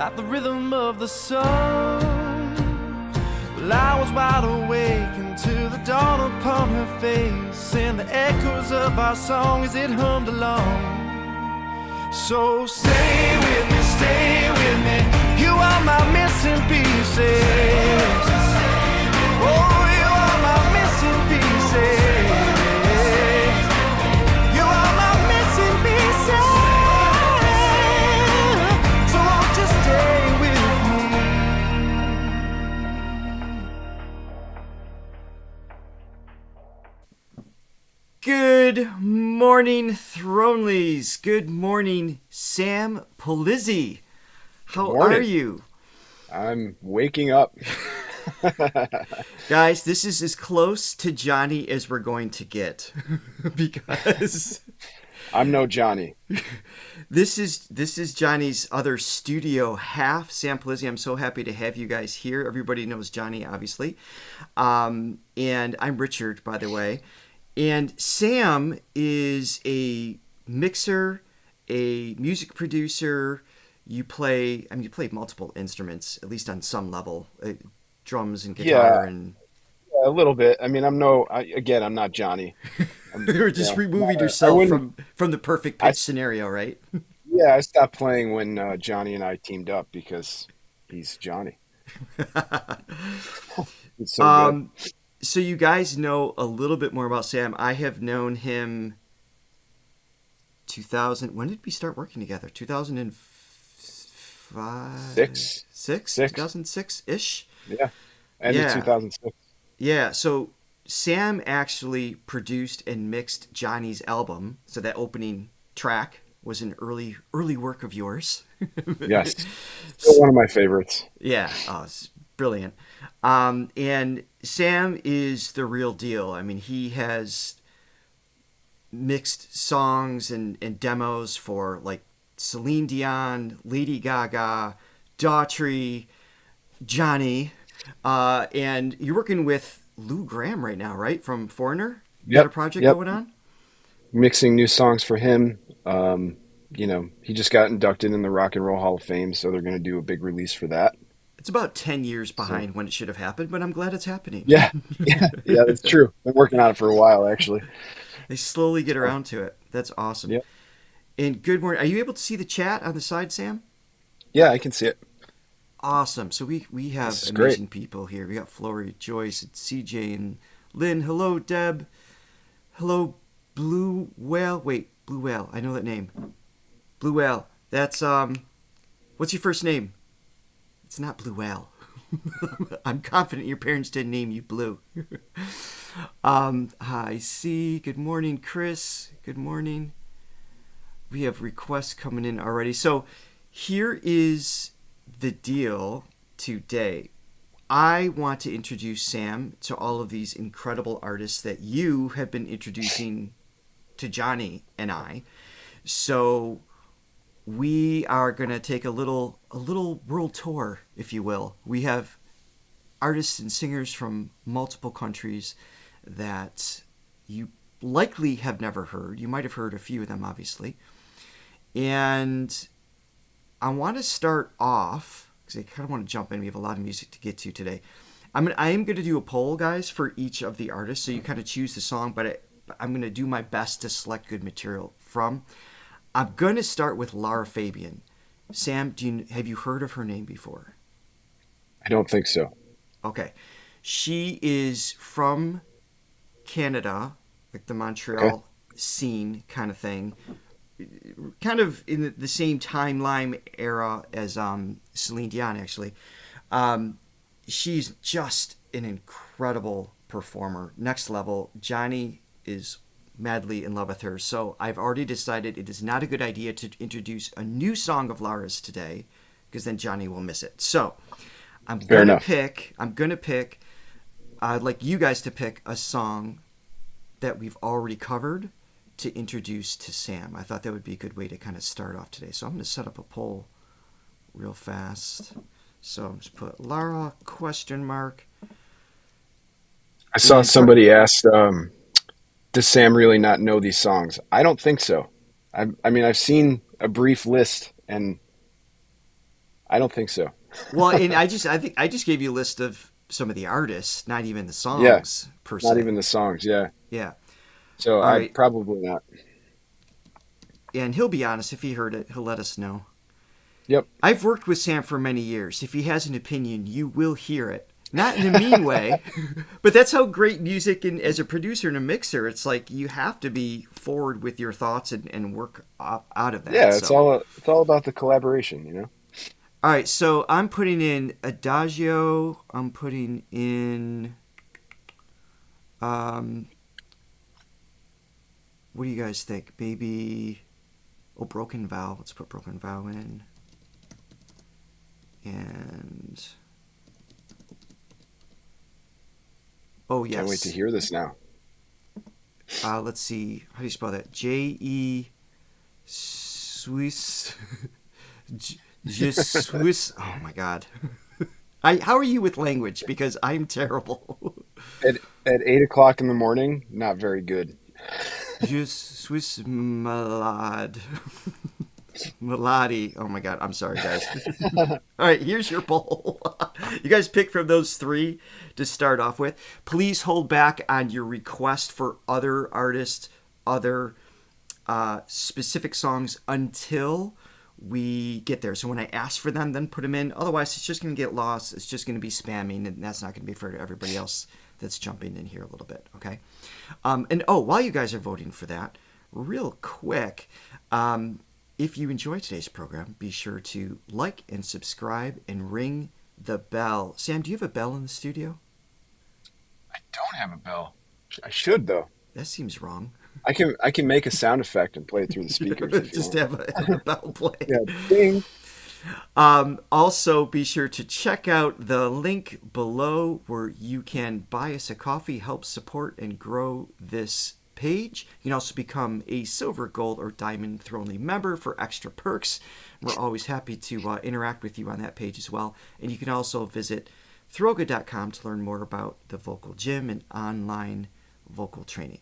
at the rhythm of the sun. Well, I was wide awake until the dawn upon her face, and the echoes of our song as it hummed along. So stay with me, you are my missing pieces. Oh, you are my missing pieces. You are my missing pieces. So won't you stay with me? Good morning, Thronelys. Good morning, Sam Polizzi. How are you? I'm waking up. Guys, this is as close to Johnny as we're going to get because I'm no Johnny. this is Johnny's other studio half, Sam Polizzi. I'm so happy to have you guys here. Everybody knows Johnny, obviously. And I'm Richard, by the way. And Sam is a mixer, a music producer. You play multiple instruments, at least on some level, drums and guitar. And A little bit. I mean, I'm not Johnny. you're just removing I yourself wouldn't. from the perfect I pitch scenario, right? Yeah, I stopped playing when Johnny and I teamed up because he's Johnny. He's so good. So you guys know a little bit more about Sam. I have known him 2000. When did we start working together? 2005? Six? Six. 2006-ish? Yeah, end of 2006. Yeah, so Sam actually produced and mixed Johnny's album. So that opening track was an early work of yours. Yes, still one of my favorites. Yeah, it's brilliant. And Sam is the real deal. I mean, he has mixed songs and demos for like Celine Dion, Lady Gaga, Daughtry, Johnny, and you're working with Lou Gramm right now, right? From Foreigner? You got a project going on? Mixing new songs for him. He just got inducted in the Rock and Roll Hall of Fame, so they're going to do a big release for that. It's about 10 years So, behind when it should have happened, but I'm glad it's happening. yeah, yeah, that's true. Been working on it for a while, actually. They slowly get So, around to it. That's awesome. yeah, And good morning. Are you able to see the chat on the side, Sam? yeah, I can see it. Awesome. So we This have is great. amazing people here. We got Flory, Joyce, and CJ, and Lynn. Hello, Deb. Hello, Blue Whale. Wait, Blue Whale. I know that name. Blue Whale. That's what's your first name? It's not Blue Whale. I'm confident your parents didn't name you Blue. Hi, C. Good morning, Chris. Good morning. We have requests coming in already. So here is the deal today. I want to introduce Sam to all of these incredible artists that you have been introducing to Johnny and I. So we are going to take a little world tour, if you will. We have artists and singers from multiple countries that you likely have never heard. You might have heard a few of them, obviously. And I want to start off because I kind of want to jump in. We have a lot of music to get to today. I am going to do a poll, guys, for each of the artists. So you kind of choose the song, but I'm going to do my best to select good material from. I'm going to start with Lara Fabian. Sam, have you heard of her name before? I don't think so. Okay. She is from Canada, like the Okay. Montreal scene kind of thing. Kind of in the same timeline era as Celine Dion, actually. She's just an incredible performer. Next level. Johnny is madly in love with her. So I've already decided it is not a good idea to introduce a new song of Lara's today because then Johnny will miss it. So Fair enough. I'm gonna pick. I'd like you guys to pick a song that we've already covered to introduce to Sam. I thought that would be a good way to kind of start off today. So I'm going to set up a poll real fast. So I'm just put Lara question mark. I saw And for somebody asked, does Sam really not know these songs? I don't think so. I mean, I've seen a brief list, and I don't think so. Well, and I think I just gave you a list of some of the artists, not even the Yeah, songs per not se. even the songs. Yeah. Yeah. So All I right. probably not. And he'll be honest. If he heard it, he'll let us know. Yep. I've worked with Sam for many years. If he has an opinion, you will hear it. Not in a mean way, but that's how great music and as a producer and a mixer, it's like you have to be forward with your thoughts and work out of that. Yeah, So, it's all about the collaboration, you know. all right, so I'm putting in Adagio. I'm putting in, um, what do you guys think? Maybe, oh, Broken Vow. Let's put Broken Vow in. And, oh, Can't wait to yes. hear this now. Let's see. How do you spell that? J-E Swiss. Je Swiss. Oh my God. How are you with language? Because I'm terrible. At 8 o'clock in the morning, not very good. Je Swiss malade. Melody. Oh my God. I'm sorry, guys. All right, here's your poll. You guys pick from those three to start off with. Please hold back on your request for other artists, other specific songs until we get there. So when I ask for them, then put them in. Otherwise, it's just going to get lost. It's just going to be spamming, and that's not going to be fair to everybody else that's jumping in here a little bit, okay? And oh, while you guys are voting for that, real quick, if you enjoyed today's program, be sure to like and subscribe and ring the bell. Sam, do you have a bell in the studio? I don't have a bell. I should though. That seems wrong. I can make a sound effect and play it through the speakers if you Just want. have a bell play. Yeah, ding. Also, be sure to check out the link below where you can buy us a coffee, help support and grow this page. You can also become a silver, gold, or diamond Thronely member for extra perks. We're always happy to interact with you on that page as well. And you can also visit Throga.com to learn more about the vocal gym and online vocal training.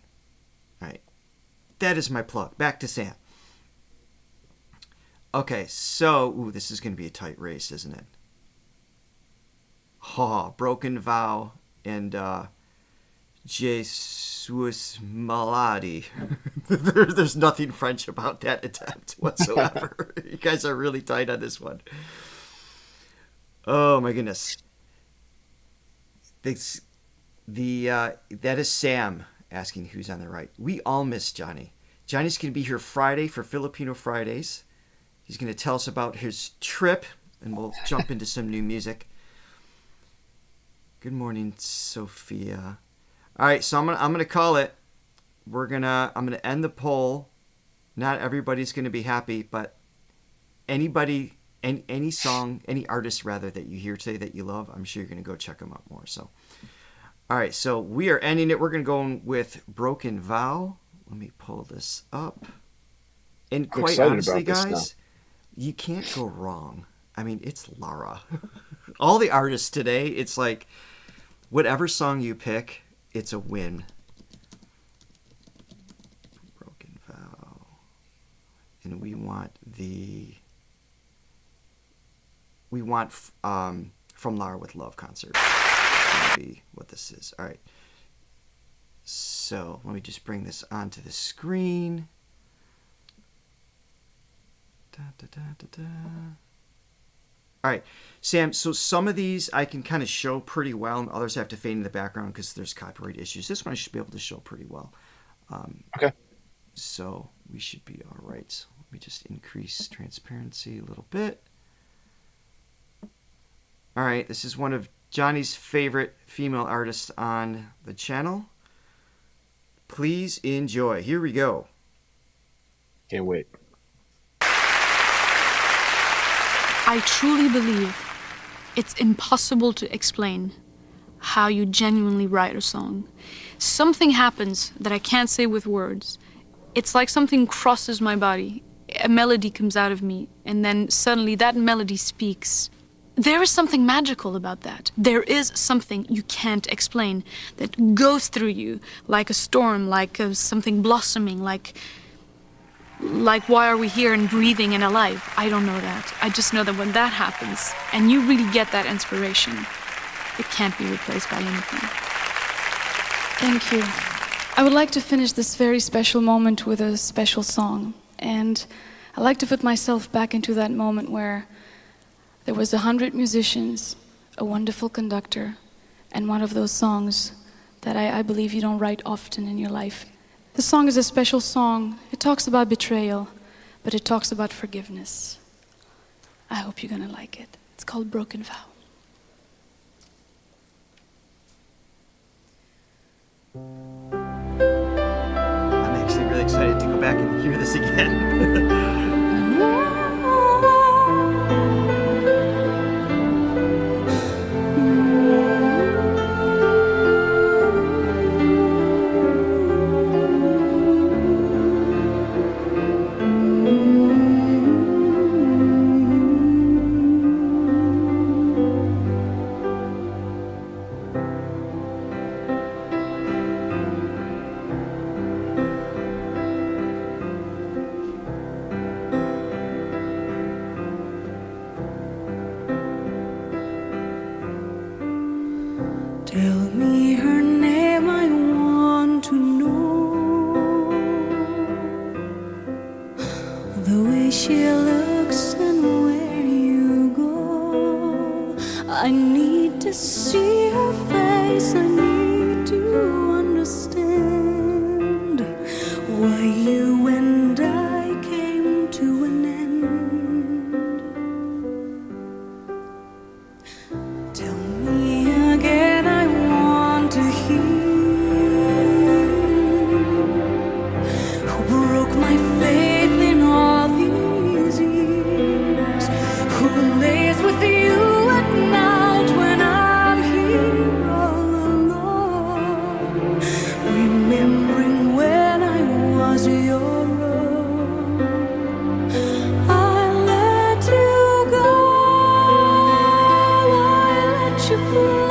All right. That is my plug. Back to Sam. Okay, so, this is going to be a tight race, isn't it? Oh, Broken Vow and Jesus Maladi. There's nothing French about that attempt whatsoever. You guys are really tight on this one. Oh my goodness. That is Sam asking who's on the right. We all miss Johnny. Johnny's going to be here Friday for Filipino Fridays. He's going to tell us about his trip, and we'll jump into some new music. Good morning, Sophia. All right, so I'm gonna call it. I'm gonna end the poll. Not everybody's gonna be happy, but anybody, any song, any artist rather that you hear today that you love, I'm sure you're gonna go check them out more. So, all right, so we are ending it. We're gonna go with Broken Vow. Let me pull this up. And quite honestly, guys, you can't go wrong. I mean, it's Lara. All the artists today, it's like whatever song you pick, it's a win. Broken Vow. And we want From Lara with Love concert. That's gonna be what this is. All right. So let me just bring this onto the screen. Da, da, da, da, da. All right, Sam, so some of these I can kind of show pretty well, and others have to fade in the background because there's copyright issues. This one I should be able to show pretty well. Okay. So we should be all right. Let me just increase transparency a little bit. All right, this is one of Johnny's favorite female artists on the channel. Please enjoy. Here we go. Can't wait. I truly believe it's impossible to explain how you genuinely write a song. Something happens that I can't say with words. It's like something crosses my body. A melody comes out of me, and then suddenly that melody speaks. There is something magical about that. There is something you can't explain that goes through you like a storm, like something blossoming, like Like, why are we here and breathing and alive? I don't know that. I just know that when that happens, and you really get that inspiration, it can't be replaced by anything. Thank you. I would like to finish this very special moment with a special song. And I like to put myself back into that moment where there was 100 musicians, a wonderful conductor, and one of those songs that I believe you don't write often in your life. The song is a special song. It talks about betrayal, but it talks about forgiveness. I hope you're gonna like it. It's called Broken Vow. I'm actually really excited to go back and hear this again. Tell me her name, I want to know. The way she looks and where you go. I need to see her face, I need to understand why you and I came to an end. Tell me again, I want to hear who broke my faith in all these years, who lays with you at night when I'm here all alone, remembering when I was your own. I let you go, I let you fly.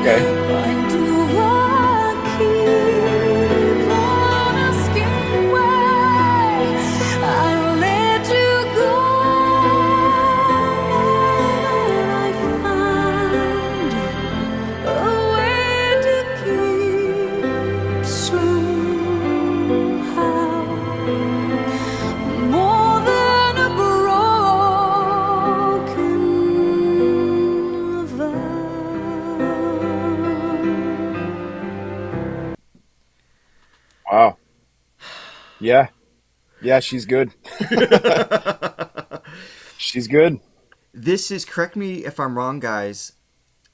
Okay. Why do I keep on asking why? I let you go, and I find a way to keep somehow more than a broken vow. Wow. Yeah. Yeah, she's good. She's good. This is, correct me if I'm wrong, guys,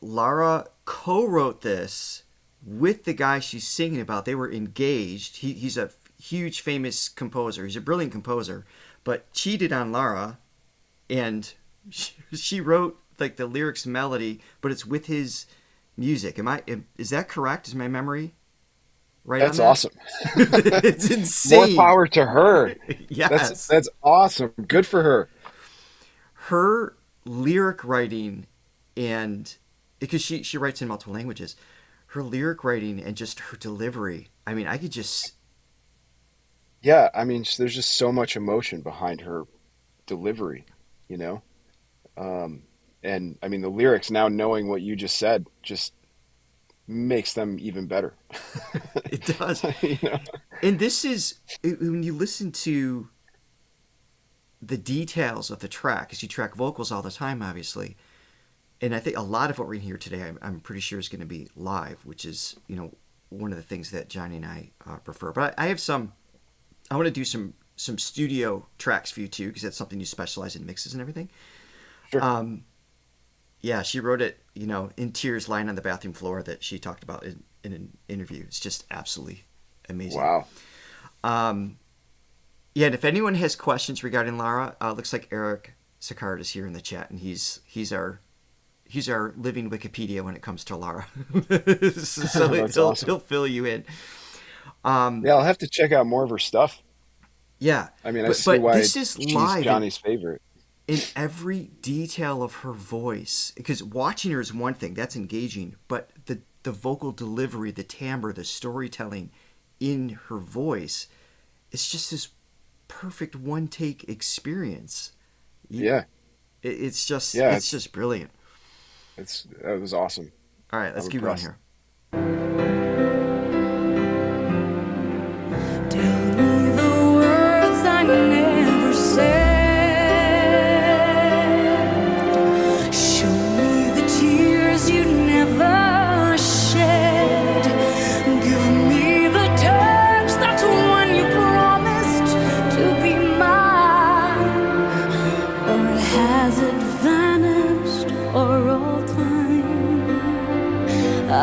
Lara co-wrote this with the guy she's singing about. They were engaged. He's a huge famous composer. He's a brilliant composer, but cheated on Lara, and she wrote like the lyrics and melody, but it's with his music. Is that correct? Is my memory right That's on that? awesome. It's More insane. power to her. Yes. That's awesome. Good for her. Her lyric writing, and because she writes in multiple languages, her lyric writing and just her delivery. I mean, I could just Yeah, I mean, there's just so much emotion behind her delivery, you know? And I mean, the lyrics, now knowing what you just said, just makes them even better. it does. You know? And this is when you listen to the details of the track, because you track vocals all the time, obviously. And I think a lot of what we're going to hear today, I'm pretty sure is going to be live, which is, one of the things that Johnny and I prefer. But I have some. I want to do some studio tracks for you too, because that's something you specialize in, mixes and everything. Sure. Yeah, she wrote it, in tears, lying on the bathroom floor, that she talked about in an interview. It's just absolutely amazing. Wow. Yeah, and if anyone has questions regarding Lara, looks like Eric Sicard is here in the chat, and he's our living Wikipedia when it comes to Lara. So That's he'll awesome. fill you in. Yeah, I'll have to check out more of her stuff. Yeah, I mean, I but see why this is she's live Johnny's favorite. in every detail of her voice. Because watching her is one thing, that's engaging, but the vocal delivery, the timbre, the storytelling in her voice, it's just this perfect one take experience. Yeah. It's just Yeah, it's just brilliant. That was awesome. All right, let's I'm keep going impressed. here. Tell me the words I never said. Show me the tears you never shed. Give me the touch that's when you promised to be mine. Or has it vanished for all time? I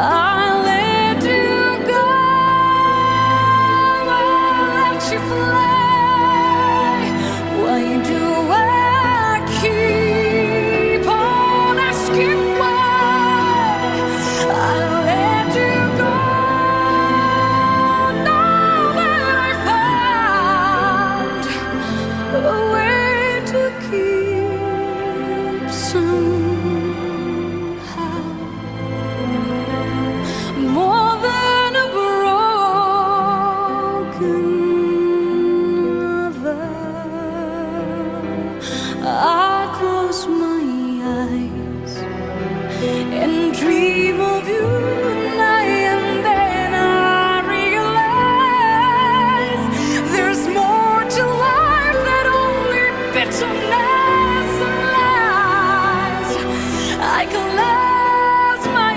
let you go. You fly. Why do I keep on asking why? I let you go. Now that I found a way to keep somehow more than a broken. I close my eyes and dream of you night, and then I realize there's more to life than only bitterness and lies. I close my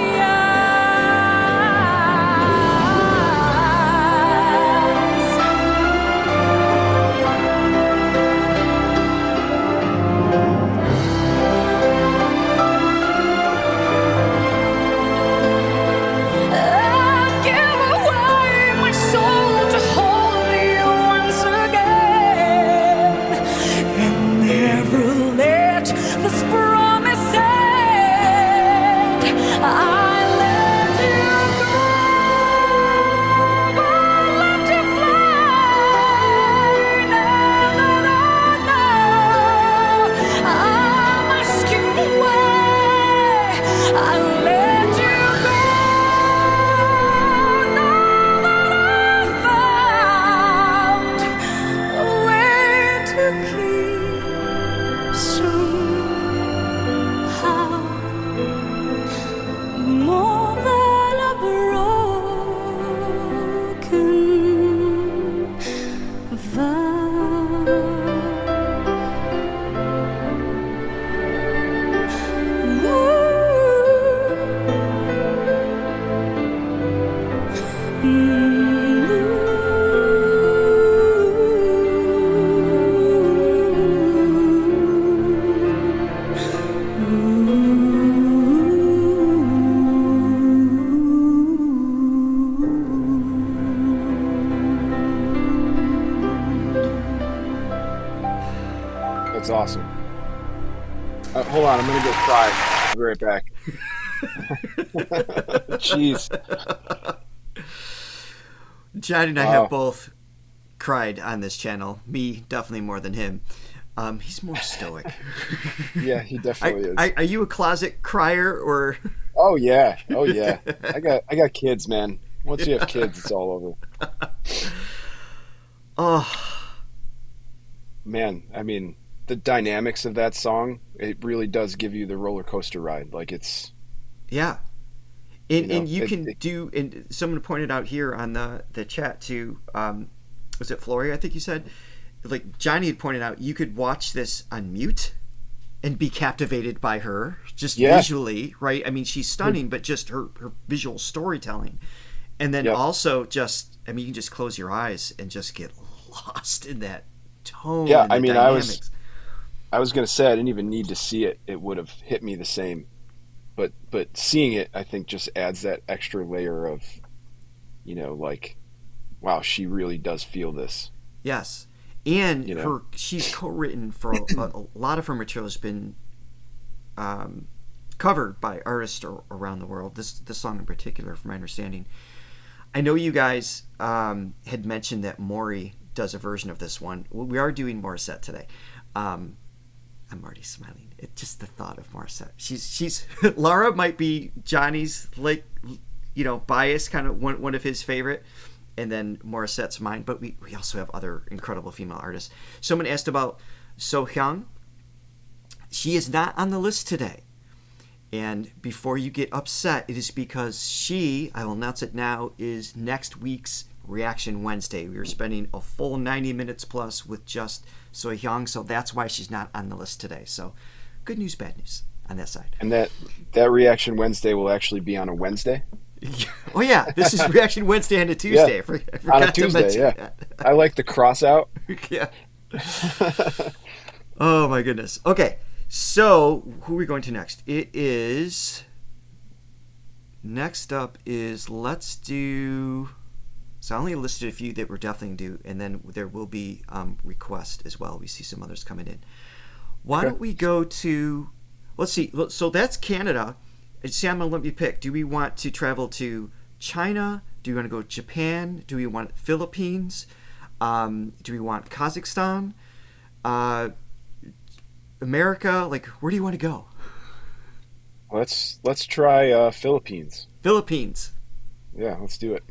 That's awesome. Hold on, I'm gonna go cry. I'll be right back. Jeez. Chad and I have both cried on this channel. Me, definitely more than him. He's more stoic. Yeah, he definitely is. Are you a closet crier or? Oh yeah. I got kids, man. Once you have kids, it's all over. Oh. Man, I mean, the dynamics of that song, it really does give you the roller coaster ride. Like it's. Yeah. And you can do, and someone pointed out here on the chat too, was it Flory, I think you said? Like Johnny had pointed out, you could watch this on mute and be captivated by her, just visually, right? I mean, she's stunning, but just her visual storytelling. And then also just, I mean, you can just close your eyes and just get lost in that tone. Yeah, and the I mean, dynamics. I was going to say, I didn't even need to see it. It would have hit me the same. But seeing it, I think, just adds that extra layer of, you know, like, wow, she really does feel this. Yes. And she's co-written for a lot of her material has been covered by artists around the world. This song in particular, from my understanding. I know you guys had mentioned that Maury does a version of this one. We are doing Morissette today. I'm already smiling. It's just the thought of Morissette. She's Lara might be Johnny's, like, you know, bias, kind of one of his favorite. and then Morissette's mine. But we also have other incredible female artists. Someone asked about So Hyung. She is not on the list today. And before you get upset, it is because she, I will announce it now, is next week's Reaction Wednesday. We are spending a full 90 minutes plus with just So Hyung, so that's why she's not on the list today. So good news, bad news on that side. And that Reaction Wednesday will actually be on a Wednesday? Oh, yeah. This is Reaction Wednesday and a Tuesday. Yeah. I forgot on a Tuesday, yeah. That. I like the cross out. Yeah. Oh, my goodness. Okay. So, who are we going to next? Next up is, let's do... So I only listed a few that we're definitely going to do, and then there will be requests as well. We see some others coming in. Why don't we go to... Let's see. So that's Canada. Sam, let me pick. Do we want to travel to China? Do we want to go to Japan? Do we want Philippines? Do we want Kazakhstan? America? Like, where do you want to go? Let's try Philippines. Philippines. Yeah, let's do it.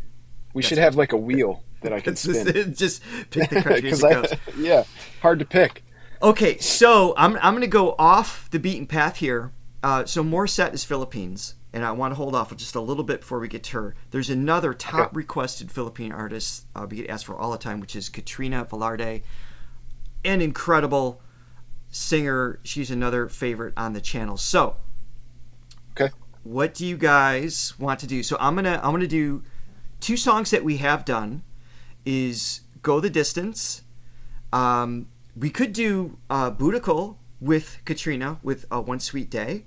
We should have like a wheel that I can spin. Just pick the country as it goes. Yeah, hard to pick. Okay, so I'm going to go off the beaten path here. So Morissette is Philippines, and I want to hold off just a little bit before we get to her. There's another top requested Philippine artist we get asked for all the time, which is Katrina Velarde, an incredible singer. She's another favorite on the channel. So, what do you guys want to do? So I'm gonna do two songs that we have done. Is Go the Distance. We could do Boudical with Katrina with One Sweet Day.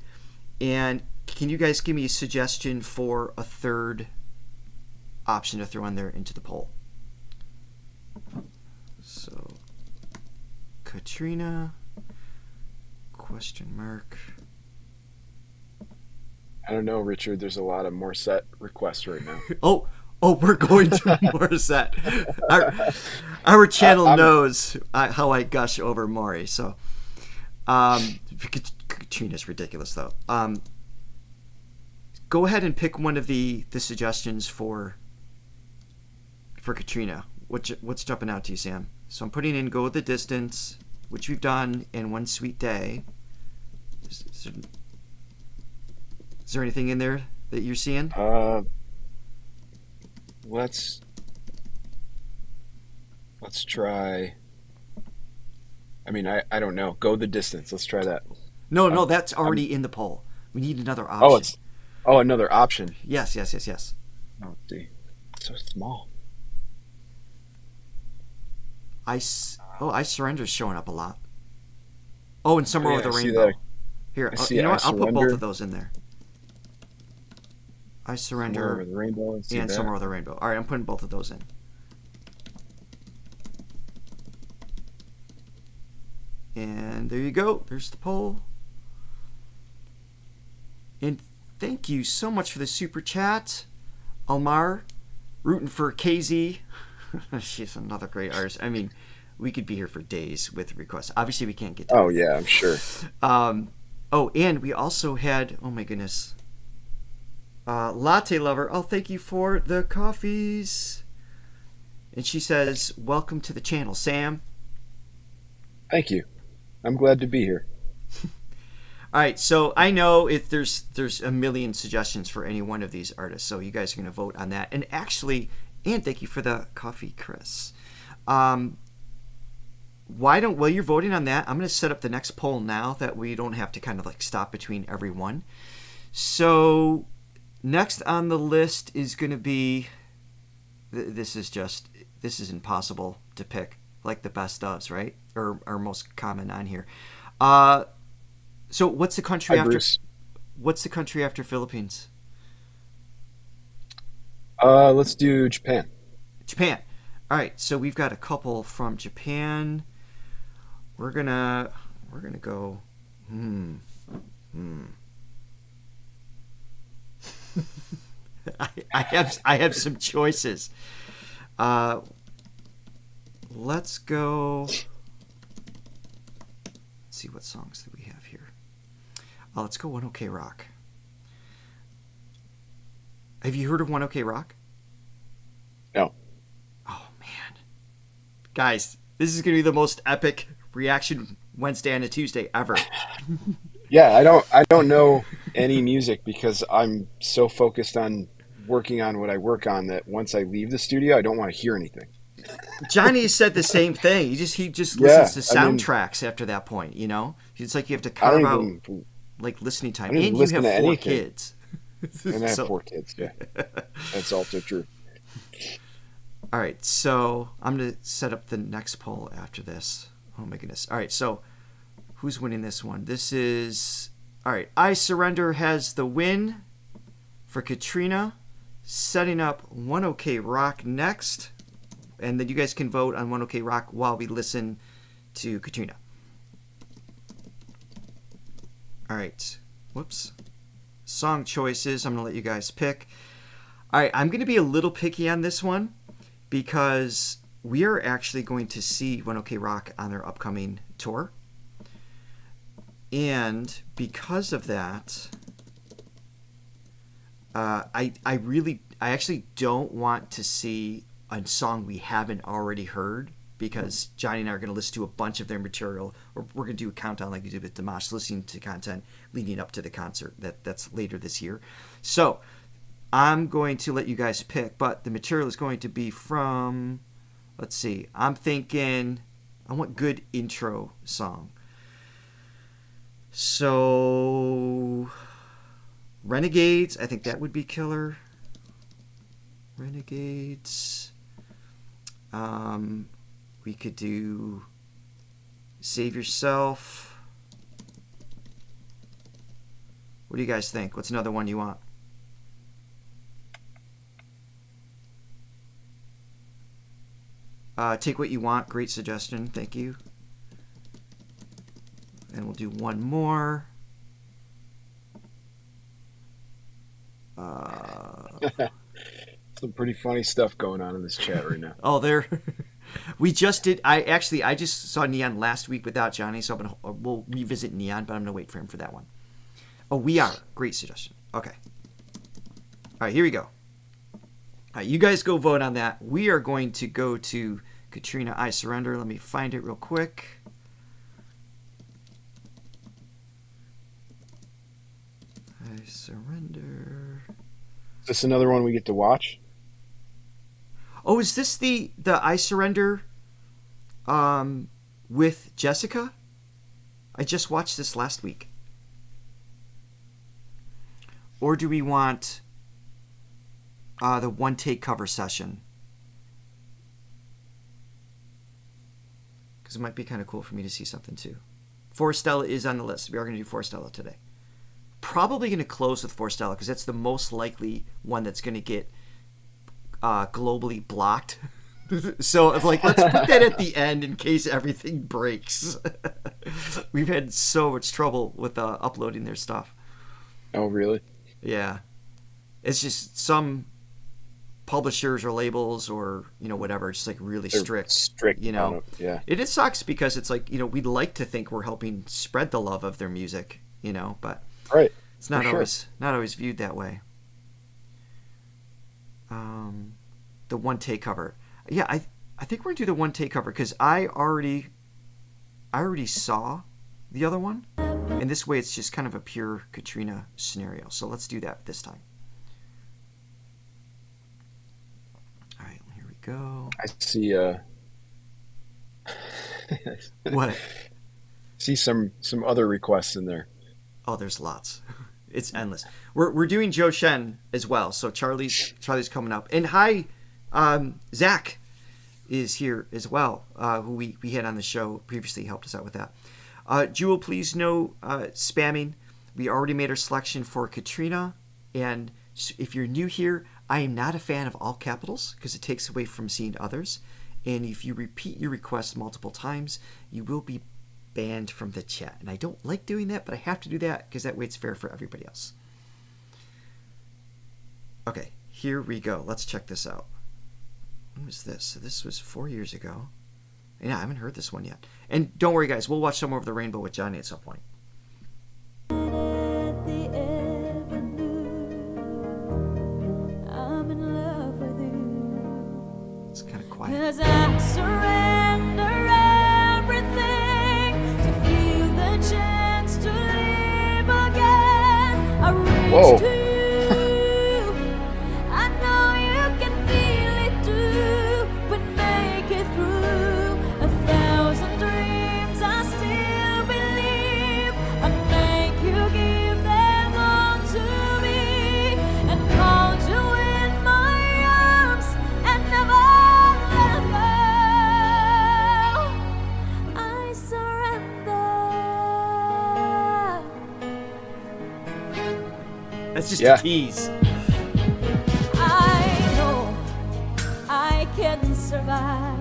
And can you guys give me a suggestion for a third option to throw in there into the poll? So, Katrina, question mark. I don't know, Richard. There's a lot of Morissette requests right now. Oh, we're going to Morissette. Our channel knows how I gush over Maury. So, Katrina's ridiculous, though. Go ahead and pick one of the suggestions for Katrina. What's jumping out to you, Sam? So I'm putting in Go the Distance, which we've done, and One Sweet Day. Is there anything in there that you're seeing? Let's try. I mean, I don't know. Go the Distance. Let's try that. No, that's already in the poll. We need another option. Another option. Yes. Oh, let's see. It's so small. I Surrender is showing up a lot. Oh, and Somewhere Over the I see Rainbow. that. Here, I see you know I what? I'll put Surrender. both of those in there. I Surrender Somewhere Over the Rainbow. Let's see and that. Somewhere Over the Rainbow. All right, I'm putting both of those in. And there you go. There's the poll. And thank you so much for the super chat. Almar, rooting for KZ. She's another great artist. I mean, we could be here for days with requests. Obviously, we can't get to Oh, yeah, I'm sure. and we also had, oh my goodness, Latte Lover. Oh, thank you for the coffees. And she says, welcome to the channel, Sam. Thank you. I'm glad to be here. All right, so I know there's a million suggestions for any one of these artists, so you guys are going to vote on that. And actually, and thank you for the coffee, Chris. While you're voting on that, I'm going to set up the next poll now that we don't have to kind of like stop between every one. So next on the list is going to be, this is impossible to pick, like the best ofs, right? Or most common on here. So what's the country Hi, after? Bruce. What's the country after Philippines? Let's do Japan. Japan. All right, so we've got a couple from Japan. We're gonna go. I have some choices. Let's go. Let's see what songs that we have here. Let's go One OK Rock. Have you heard of One OK Rock? No. Guys, this is going to be the most epic reaction Wednesday and a Tuesday ever. Yeah, I don't know any music because I'm so focused on working on what I work on that once I leave the studio, I don't want to hear anything. Johnny said the same thing. He just Yeah, listens to soundtracks after that point, you know? It's like you have to I carve don't out even like listening time. I don't even And you listen have to 4 anything. kids. And I have So- 4 kids. Yeah, that's also true. All right, so I'm going to set up the next poll after this. Oh my goodness. All right, so who's winning this one? This is... All right, I Surrender has the win for Katrina, setting up 1OK Rock next. And then you guys can vote on 1OK Rock while we listen to Katrina. All right, whoops. Song choices, I'm going to let you guys pick. All right, I'm going to be a little picky on this one because we are actually going to see 1OK Rock on their upcoming tour. And because of that, I actually don't want to see a song we haven't already heard, because Johnny and I are going to listen to a bunch of their material. Or we're going to do a countdown like we did with Dimash, listening to content leading up to the concert that's later this year. So I'm going to let you guys pick, but the material is going to be from, let's see, I'm thinking I want good intro song. So Renegades, I think that would be killer. Renegades. We could do Save Yourself. What do you guys think? What's another one you want? Take What You Want. Great suggestion. Thank you. And we'll do one more. Some pretty funny stuff going on in this chat right now. Oh, there. We just did. I just saw Neon last week without Johnny, so we'll revisit Neon, but I'm gonna wait for him for that one. Oh, We Are. Great suggestion. Okay. All right, here we go. All right, you guys go vote on that. We are going to go to Katrina, I Surrender. Let me find it real quick. I Surrender. Is this another one we get to watch? Oh, is this the I Surrender with Jessica? I just watched this last week. Or do we want the one take cover session? Because it might be kind of cool for me to see something too. Forestella is on the list. We are going to do Forestella today. Probably going to close with Forestella because that's the most likely one that's going to get globally blocked. So if let's put that at the end in case everything breaks. We've had so much trouble with uploading their stuff. Oh, really? Yeah, it's just some publishers or labels or whatever, just really They're strict. Strict. On it. Yeah. It sucks because it's we'd like to think we're helping spread the love of their music, but Right. it's not For always not always viewed that way. The one take cover. Yeah, I think we're gonna do the one take cover because I already saw the other one, and this way it's just kind of a pure Katrina scenario. So let's do that this time. All right, here we go. I see. What? See some other requests in there. Oh, there's lots. It's endless. We're doing Zhou Shen as well. So Charlie's coming up. And hi, Zach is here as well, who we had on the show previously, helped us out with that. Jewel, please no spamming. We already made our selection for Katrina. And if you're new here, I am not a fan of all capitals because it takes away from seeing others. And if you repeat your request multiple times, you will be banned from the chat. And I don't like doing that, but I have to do that because that way it's fair for everybody else. Okay, here we go. Let's check this out. When was this? So this was 4 years ago. And I haven't heard this one yet. And don't worry, guys. We'll watch Somewhere Over the Rainbow with Johnny at some point. It's kind of quiet. 'Cause I surrender. Whoa. too. I know you can feel it too, but make it through 1,000 dreams. I still believe I'd make you give them all to me and hold you in my arms and never let go. I surrender. That's just Yeah. a tease. I know I can survive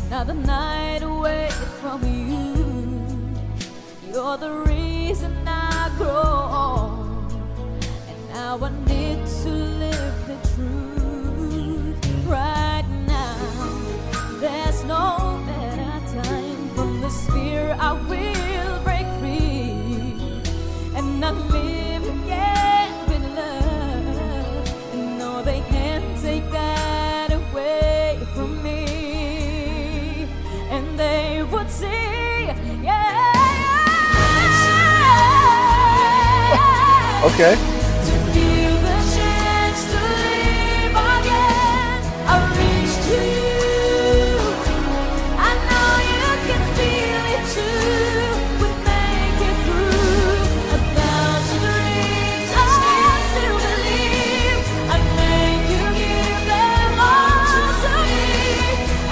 another night away from you. You're the reason I grow, and now I need to live the truth right now. There's no better time from the sphere. I will break free, and I live again with love. And no, they can't take that away from me. And they would see, yeah. Okay. To feel the chance to live again, I reach to you. I know you can feel it too. We make it through 1,000 dreams. I still believe I'd make you give them all to me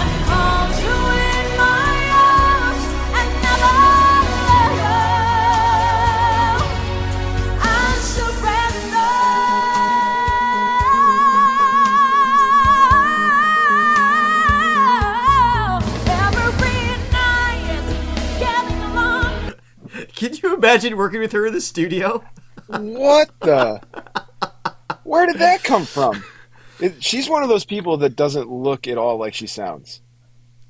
and hold you in my arms and never let go. I surrender. Every night, getting along. Can you imagine working with her in the studio? What the? Where did that come from? She's one of those people that doesn't look at all like she sounds.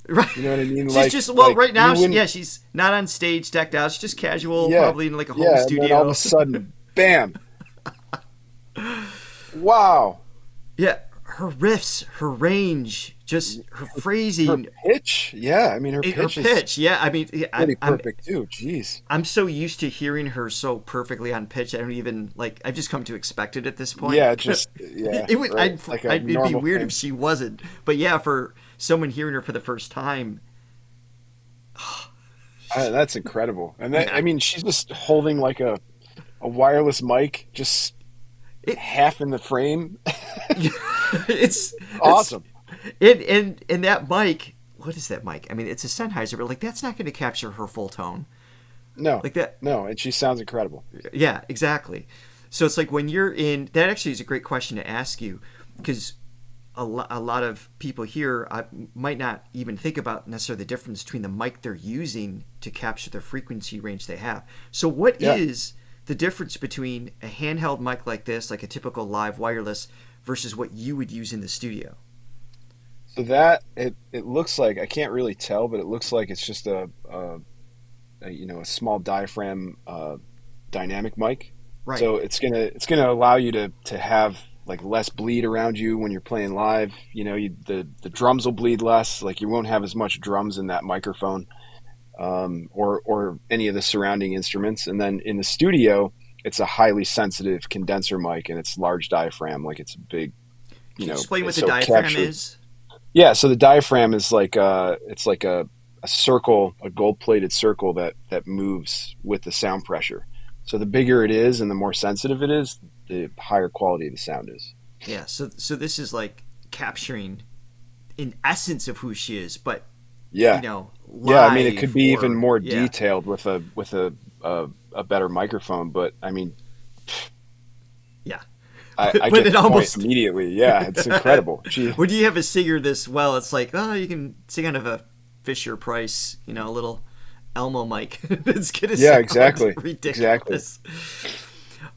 Right. You know what I mean? She's just, well, like, right now, you wouldn't- she's not on stage decked out. She's just casual, Yeah. probably in like a home yeah, studio. and then all of a sudden, bam! Wow. Yeah, her riffs, her range, just her Her phrasing, pitch, yeah. I mean, her her pitch is pitch. Yeah, I mean, yeah, pretty I'm perfect too. Jeez. so used to hearing her so perfectly on pitch. I don't even like. I've just come to expect it at this point. Yeah, yeah. It would. right, like a it'd be normal weird thing. if she wasn't. But yeah, for someone hearing her for the first time, That's incredible. And that, Yeah. I mean, she's just holding like a wireless mic, just half in the frame. it's Awesome. And that mic. What is that mic? I mean, it's a Sennheiser, but like that's not going to capture her full tone. No, Like that. no, and she sounds incredible. Yeah, exactly. So it's like when you're in. That actually is a great question to ask you, because a lot of people here might not even think about necessarily the difference between the mic they're using to capture the frequency range they have. So what is the difference between a handheld mic like this, like a typical live wireless, versus what you would use in the studio? So that it looks like, I can't really tell, but it looks like it's just a small diaphragm dynamic mic. Right. So it's gonna allow you to have like less bleed around you when you're playing live. You know, the drums will bleed less. Like you won't have as much drums in that microphone, or any of the surrounding instruments. And then in the studio, it's a highly sensitive condenser mic, and it's large diaphragm. Like it's a big, Can you know, explain what it's the so diaphragm captured. is? Yeah, so the diaphragm is like it's like a circle, a gold-plated circle that moves with the sound pressure. So the bigger it is and the more sensitive it is, the higher quality the sound is. Yeah. So this is like capturing, in essence, of who she is, but Yeah, you know, yeah. I mean, it live could be even more yeah. detailed with a better microphone, but I mean, Yeah. I But get it the almost- point immediately. Yeah, it's incredible. Gee. When you have a singer this well, it's like, oh, you can sing out of a Fisher Price, you know, a little Elmo mic. It's gonna Yeah, sound exactly. ridiculous.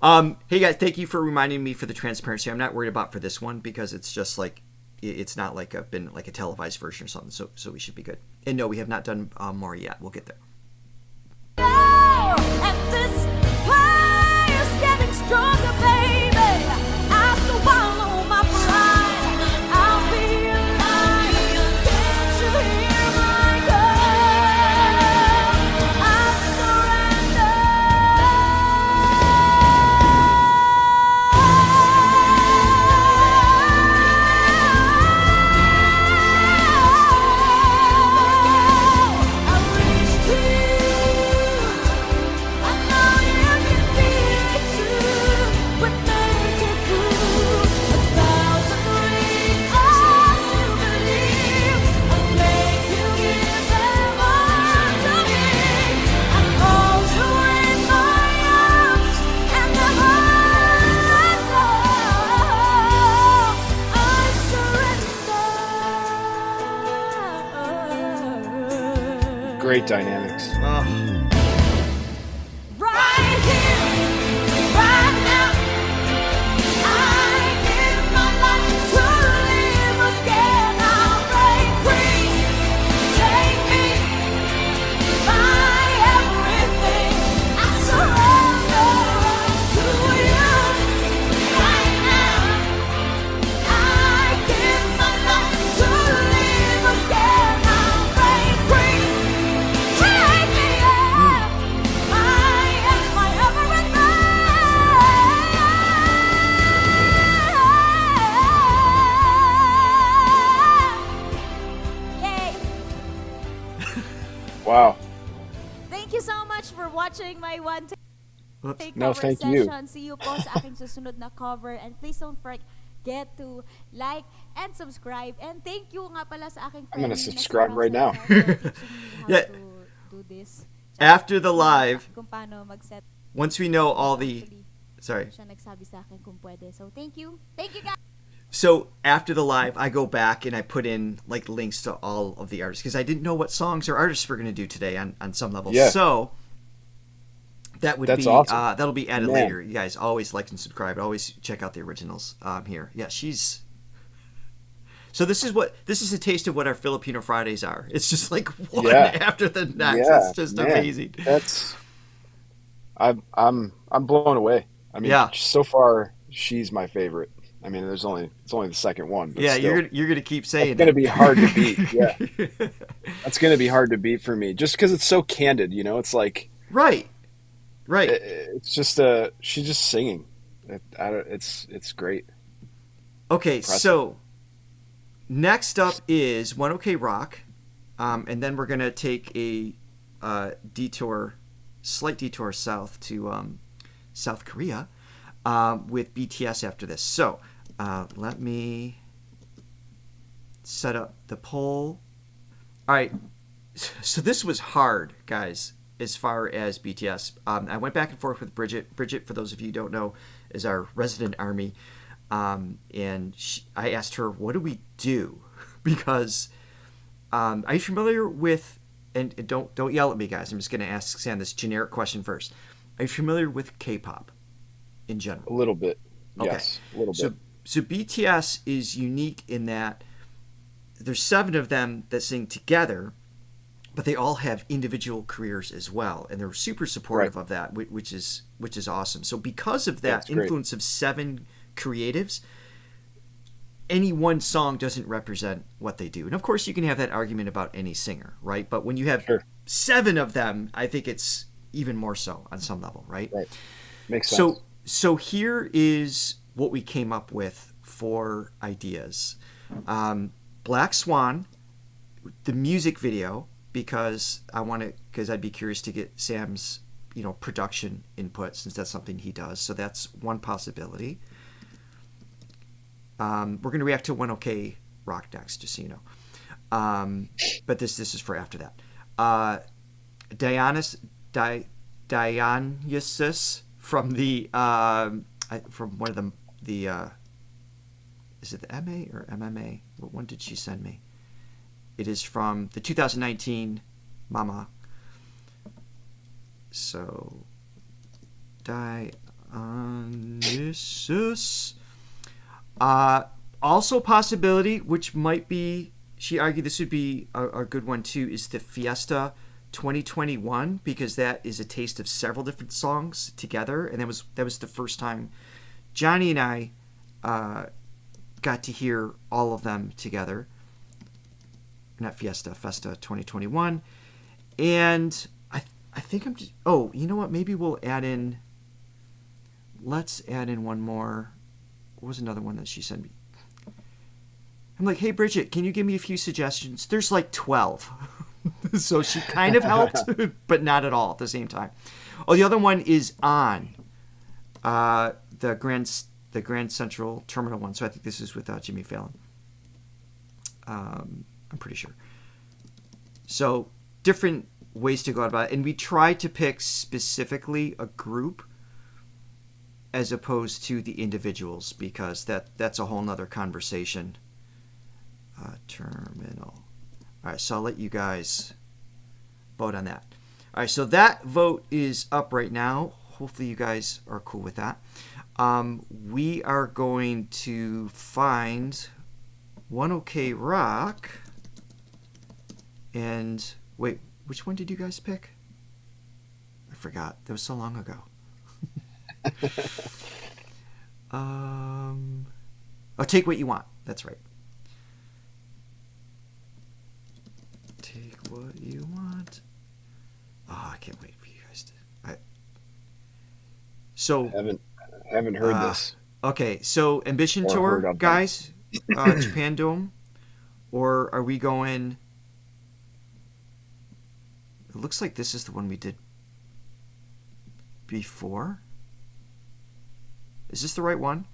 Hey guys, thank you for reminding me for the transparency. I'm not worried about for this one because it's just like it's not like been like a televised version or something. So we should be good. And no, we have not done more yet. We'll get there. And this fire's getting stronger, baby. I swallow my pride. I'll be a lion. Can't you hear my call? I Great dynamics. Right here, right now, I give my life to live again. I'll break free. Take me, my everything. I surrender to you. Right now, I give my life to live again. I'll break free. Take me, yeah. My everything. Yay! Wow. Thank you so much for watching my one Whoops. take No, cover thank you. session. See you po sa aking susunod na cover. And please don't forget to like and subscribe. And thank you nga pala sa aking I'm gonna friend na si subscribe right now. Rosa for teaching me how Yeah. to do this. After the live, Kung paano mag-set. once we know all the... Actually, Sorry. siya nagsabi sa akin kung pwede. So thank you. Thank you guys. So after the live, I go back and I put in like links to all of the artists because I didn't know what songs or artists we're going to do today on some level. Yeah. So that would That's be awesome. that'll be added Man. later. You guys always like and subscribe. Always check out the originals here. Yeah, she's. So this is a taste of what our Filipino Fridays are. It's just like one Yeah. after the next. Yeah, It's just man. amazing. That's I'm blown away. I mean, Yeah. so far she's my favorite. I mean, it's only the second one. But Yeah, still, you're gonna keep saying it's gonna that. be hard to beat. Yeah, that's gonna be hard to beat for me, just because it's so candid. You know, it's like Right. it's just she's just singing. It's great. Okay, Impressive. so next up is 1OK Rock, and then we're gonna take a slight detour south to South Korea with BTS after this. So let me set up the poll. All right, so this was hard, guys, as far as BTS. I went back and forth with Bridget. Bridget, for those of you who don't know, is our resident ARMY. And I asked her, what do we do? Because are you familiar with, and don't yell at me, guys. I'm just going to ask Sam this generic question first. Are you familiar with K-pop in general? A little bit. Okay. Yes, a little bit. So BTS is unique in that there's 7 of them that sing together, but they all have individual careers as well, and they're super supportive of that, which is awesome. So because of that That's great. influence of 7 creatives, any one song doesn't represent what they do. And of course, you can have that argument about any singer, right? But when you have Sure. 7 of them, I think it's even more so on some level, right? Right. Makes sense. So here is what we came up with for ideas. Black Swan, the music video, because I'd be curious to get Sam's, production input, since that's something he does. So that's one possibility. We're going to react to 1OK Rock next, just so you know. But this is for after that. Dionysus from the from one of the is it the MA or MMA? What one did she send me? It is from the 2019 Mama. So Dionysus. Also possibility, which might be, she argued this would be a good one too, is the Fiesta 2021, because that is a taste of several different songs together, and that was the first time Johnny and I got to hear all of them together. Not Festa 2021. And I think I'm just, you know what, maybe we'll let's add in one more. What was another one that she sent me? I'm like, hey, Bridget, can you give me a few suggestions? There's like 12. So she kind of helped, but not at all at the same time. Oh, the other one is On, the Grand Central Terminal one. So I think this is with Jimmy Fallon. I'm pretty sure. So different ways to go about it. And we tried to pick specifically a group as opposed to the individuals, because that's a whole nother conversation. Terminal. All right, so I'll let you guys vote on that. All right, so that vote is up right now. Hopefully you guys are cool with that. We are going to find One OK Rock. And wait, which one did you guys pick? I forgot. That was so long ago. Oh, Take What You Want. That's right. Take What You Want. Oh, I can't wait for you guys to. So haven't heard this. Okay, so Ambition Or heard Tour, of them. guys, Japan Dome, or are we going? It looks like this is the one we did before. Is this the right one?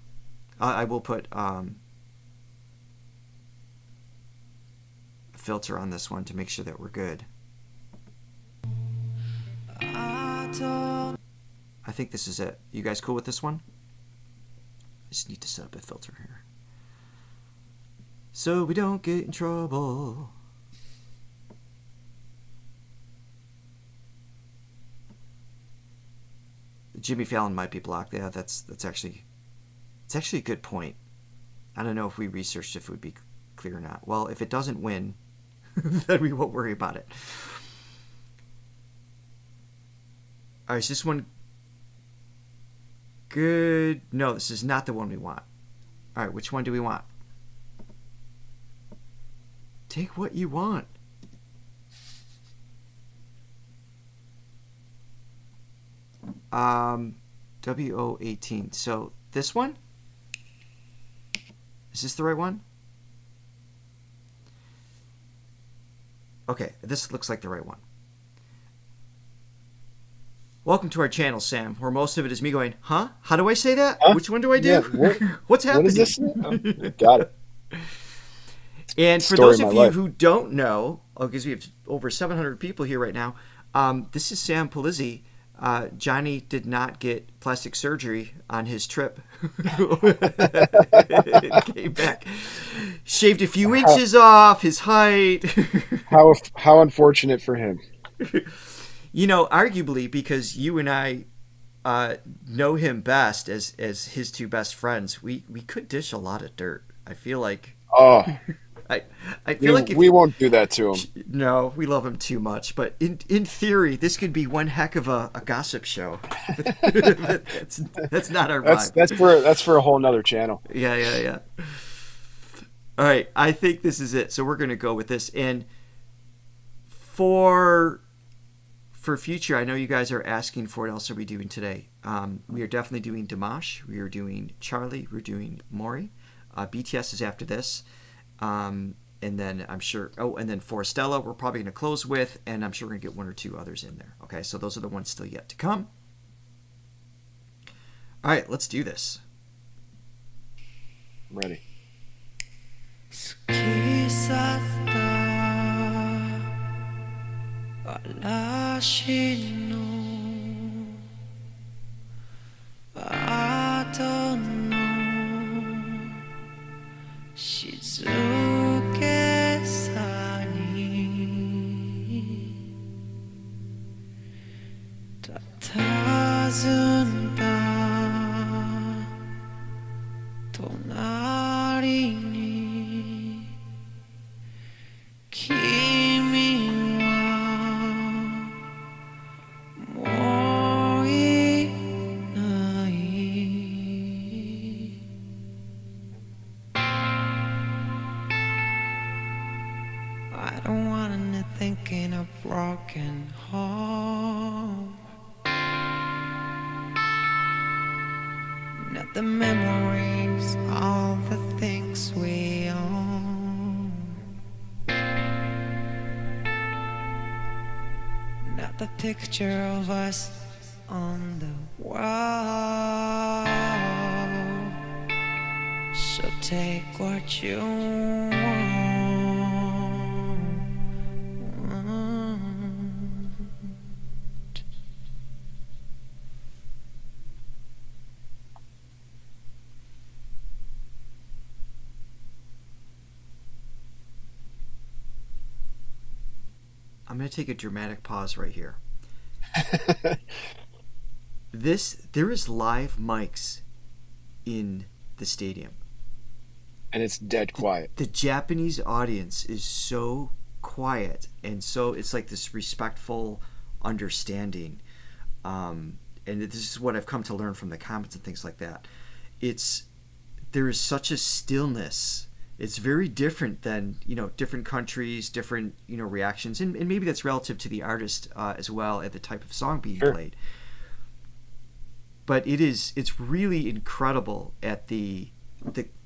I will put a filter on this one to make sure that we're good. I think this is it. You guys cool with this one? I just need to set up a filter here, so we don't get in trouble. Jimmy Fallon might be blocked. Yeah, it's actually a good point. I don't know if we researched if it would be clear or not. Well, if it doesn't win, then we won't worry about it. All right, is this one good? No, this is not the one we want. All right, which one do we want? Take What You Want. W018. So this one? Is this the right one? Okay, this looks like the right one. Welcome to our channel, Sam, where most of it is me going, huh? How do I say that? Huh? Which one do I do? Yeah, What's happening? What is this? Got it. And for Story those of of my you life. who don't know, because we have over 700 people here right now, this is Sam Polizzi. Johnny did not get plastic surgery on his trip. Came back, shaved a few inches off his height. How unfortunate for him. You know, arguably because you and I know him best as his two best friends, we could dish a lot of dirt. I feel like Oh, I feel like if we won't do that to him. No, we love him too much. But in theory, this could be one heck of a gossip show. That's not our vibe. That's for a whole nother channel. Yeah. All right, I think this is it. So we're gonna go with this. And for future, I know you guys are asking for what else are we doing today. We are definitely doing Dimash. We are doing Charlie. We're doing Mori. BTS is after this. And then I'm sure, and then Forestella we're probably going to close with, and I'm sure we're going to get one or two others in there. Okay, so those are the ones still yet to come. All right, let's do this. I'm ready. I don't want anything in a broken home. Not the memories, all the things we own. Not the picture of us on the wall. So take what you want. I'm going to take a dramatic pause right here. There is live mics in the stadium. And it's dead quiet. The Japanese audience is so quiet, and so it's like this respectful understanding. And this is what I've come to learn from the comments and things like that. There is such a stillness. It's very different than, different countries, different, reactions. And maybe that's relative to the artist as well, at the type of song being played. But it's really incredible at the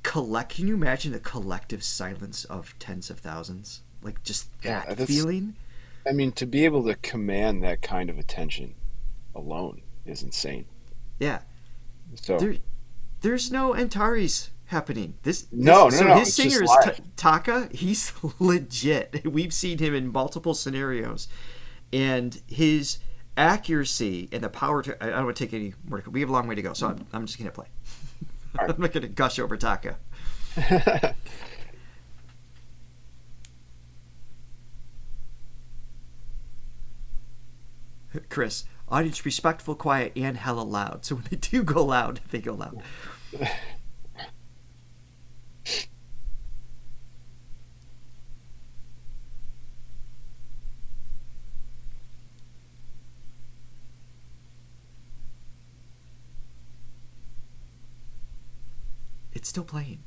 can you imagine the collective silence of tens of thousands? Like, just that feeling? I mean, to be able to command that kind of attention alone is insane. Yeah. So there's no Antares happening. No. His singer is Taka. He's legit. We've seen him in multiple scenarios, and his accuracy and the power to. I don't want to take any more. We have a long way to go, so I'm just gonna play. Right. I'm not gonna gush over Taka. Chris, audience respectful, quiet, and hella loud. So when they do go loud, they go loud. It's still playing.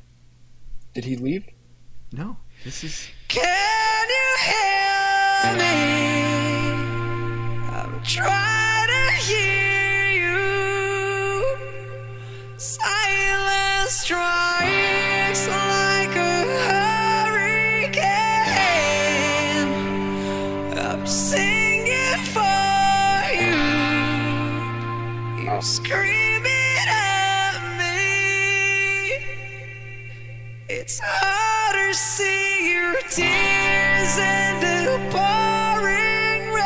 Did he leave? No, this is... Can you hear me? I'm trying to hear you. Silence strikes like a hurricane. I'm singing for you. You screaming at me. It's hard to see your tears and the pouring rain.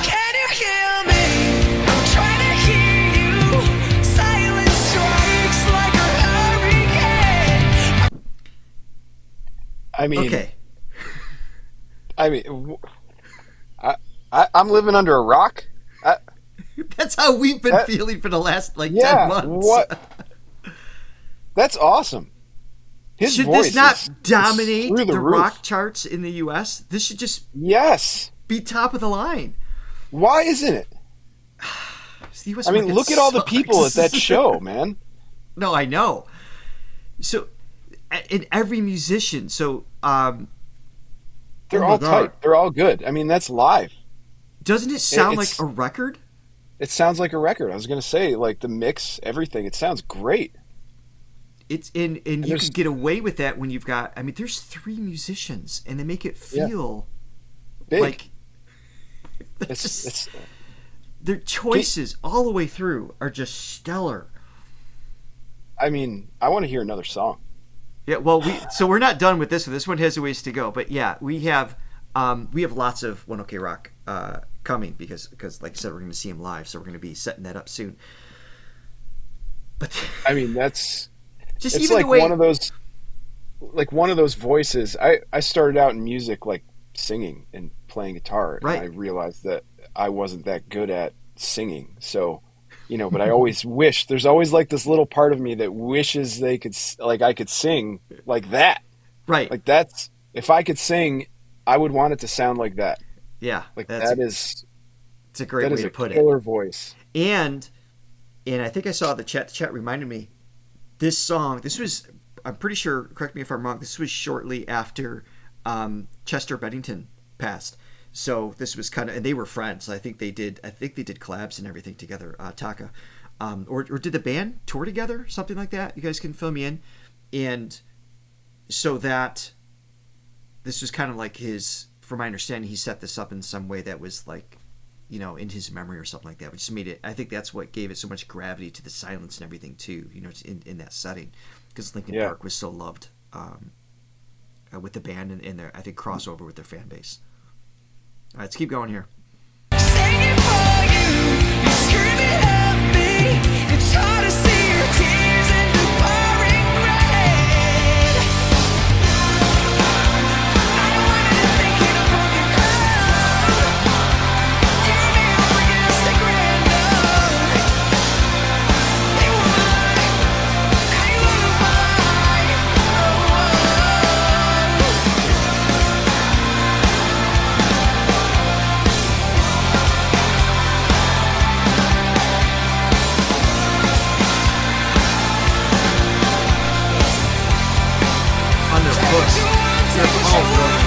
Can you hear me? I'm trying to hear you. Silence strikes like a hurricane. I mean, Okay. I'm living under a rock. That's how we've been That- feeling for the last like Yeah, 10 months. what? That's awesome. His Should voice this not is dominate through the the roof. rock charts in the US? This should just Yes. be top of the line. Why isn't it? The US I mean, market look at all the sucks. people at that show, man. No, I know. So, and every musician. So, They're oh my all God. tight. They're all good. I mean, that's live. Doesn't it sound It's- like a record? It sounds like a record. I was going to say, like, the mix, everything. It sounds great. It's and you there's- can get away with that when you've got. I mean, there's 3 musicians, and they make it feel Big. like it's their choices all the way through are just stellar. I mean, I want to hear another song. Yeah, well, we're not done with this one. This one has a ways to go, but yeah, we have lots of One OK Rock coming because like I said, we're going to see him live, so we're going to be setting that up soon. But I mean, that's just it's even like the way one of those voices. I started out in music like singing and playing guitar, Right. and I realized that I wasn't that good at singing. So, but I always wish there's always like this little part of me that wishes I could sing like that. right, Like that's if I could sing, I would want it to sound like that. yeah, Like that's it's a great way a to put it. killer voice. And I think I saw the chat. The chat reminded me. This song. This was. I'm pretty sure. Correct me if I'm wrong. This was shortly after Chester Bennington passed. So this was kind of, and they were friends. I think they did collabs and everything together. Taka, or did the band tour together? Something like that. You guys can fill me in. And so that this was kind of like his. From my understanding, he set this up in some way that was like, in his memory or something like that, which just made it. I think that's what gave it so much gravity to the silence and everything too. In that setting, because Linkin Yeah. Park was so loved with the band and their, I think, crossover with their fan base. All right, let's keep going here. Singing for you, you're screaming at me. It's hard to see your tears and your pouring rain. I don't want you to think you're a broken heart. You and me are against the grand. You and On their books, they're all brilliant.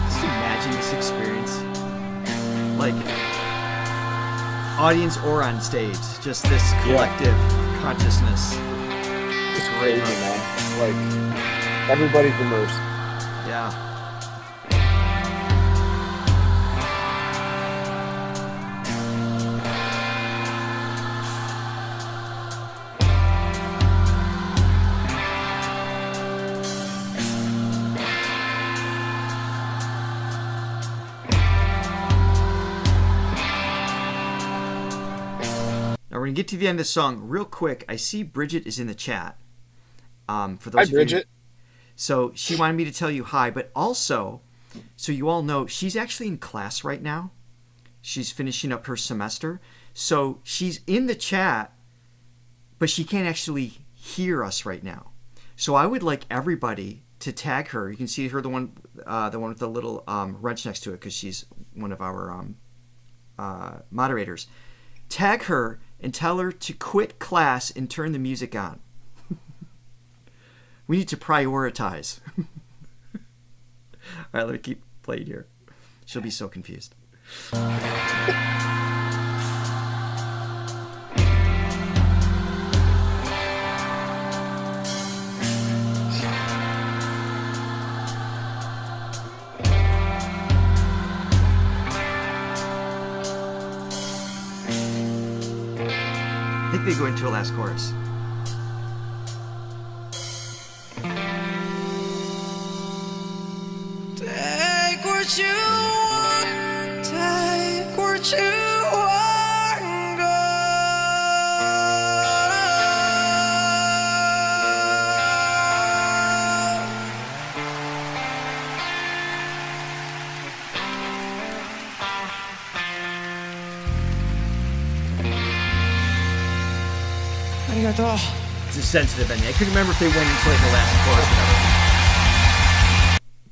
Just imagine this experience, like audience or on stage, just this collective consciousness. It's crazy, man. Like everybody's immersed. Yeah. we're gonna get to the end of the song real quick. I see Bridget is in the chat. For those Hi, of you, Bridget. so she wanted me to tell you hi, but also, so you all know, she's actually in class right now. She's finishing up her semester, so she's in the chat, but she can't actually hear us right now. So I would like everybody to tag her. You can see her, the one with the little wrench next to it, because she's one of our moderators. Tag her and tell her to quit class and turn the music on. We need to prioritize. All right, let me keep playing here. She'll be so confused. I think they go into a last chorus. Take what you want, take what you want, go. Arigato. It's a sensitive ending. I couldn't remember if they went into like the last chorus or whatever.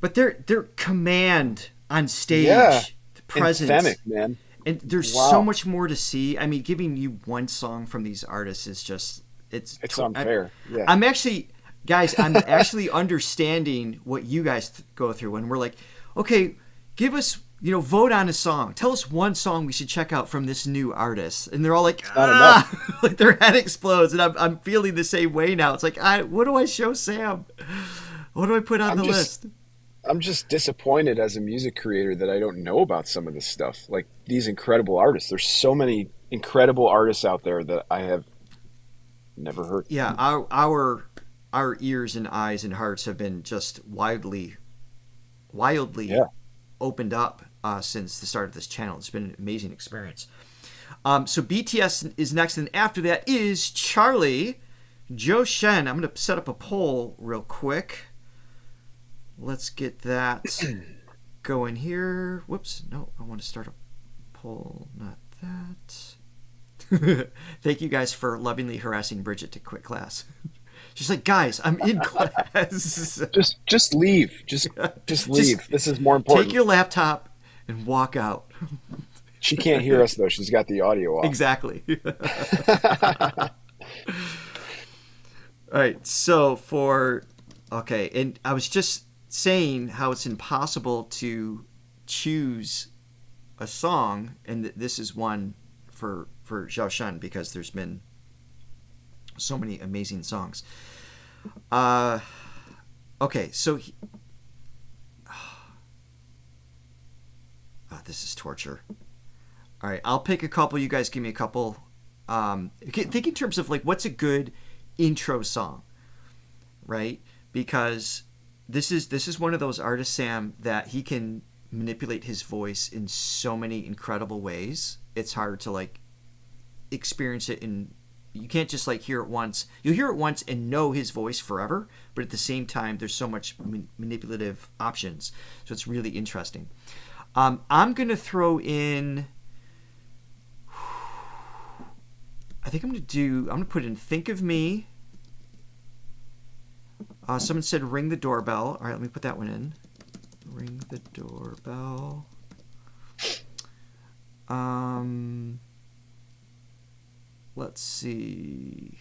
But their command on stage, Yeah. the presence, Anthemic, man. and there's Wow. so much more to see. I mean, giving you one song from these artists is just it's unfair. Yeah. I'm actually, guys, I'm actually understanding what you guys go through when we're like, okay, give us, vote on a song. Tell us one song we should check out from this new artist, and they're all like, not like their head explodes, and I'm feeling the same way now. It's like, what do I show Sam? What do I put on the list? I'm just disappointed as a music creator that I don't know about some of this stuff. Like these incredible artists. There's so many incredible artists out there that I have never heard. Yeah, our ears and eyes and hearts have been just wildly opened up since the start of this channel. It's been an amazing experience. So BTS is next, and after that is Charlie. Zhou Shen. I'm going to set up a poll real quick. Let's get that going here. Whoops, no, I want to start a poll, not that. Thank you guys for lovingly harassing Bridget to quit class. She's like, guys, I'm in class. Just leave. Just leave. This is more important. Take your laptop and walk out. She can't hear us though. She's got the audio off. Exactly. All right, so and I was just saying how it's impossible to choose a song, and this is one for Zhou Shen because there's been so many amazing songs. Okay, so this is torture. All right, I'll pick a couple. You guys give me a couple. Think in terms of like what's a good intro song, right? Because this is one of those artists, Sam, that he can manipulate his voice in so many incredible ways. It's hard to like experience it you can't just like hear it once. You'll hear it once and know his voice forever, but at the same time there's so much manipulative options. So it's really interesting. I'm going to throw in, I think I'm going to put in Think of Me. Someone said Ring the Doorbell. All right, let me put that one in. Ring the Doorbell. Let's see.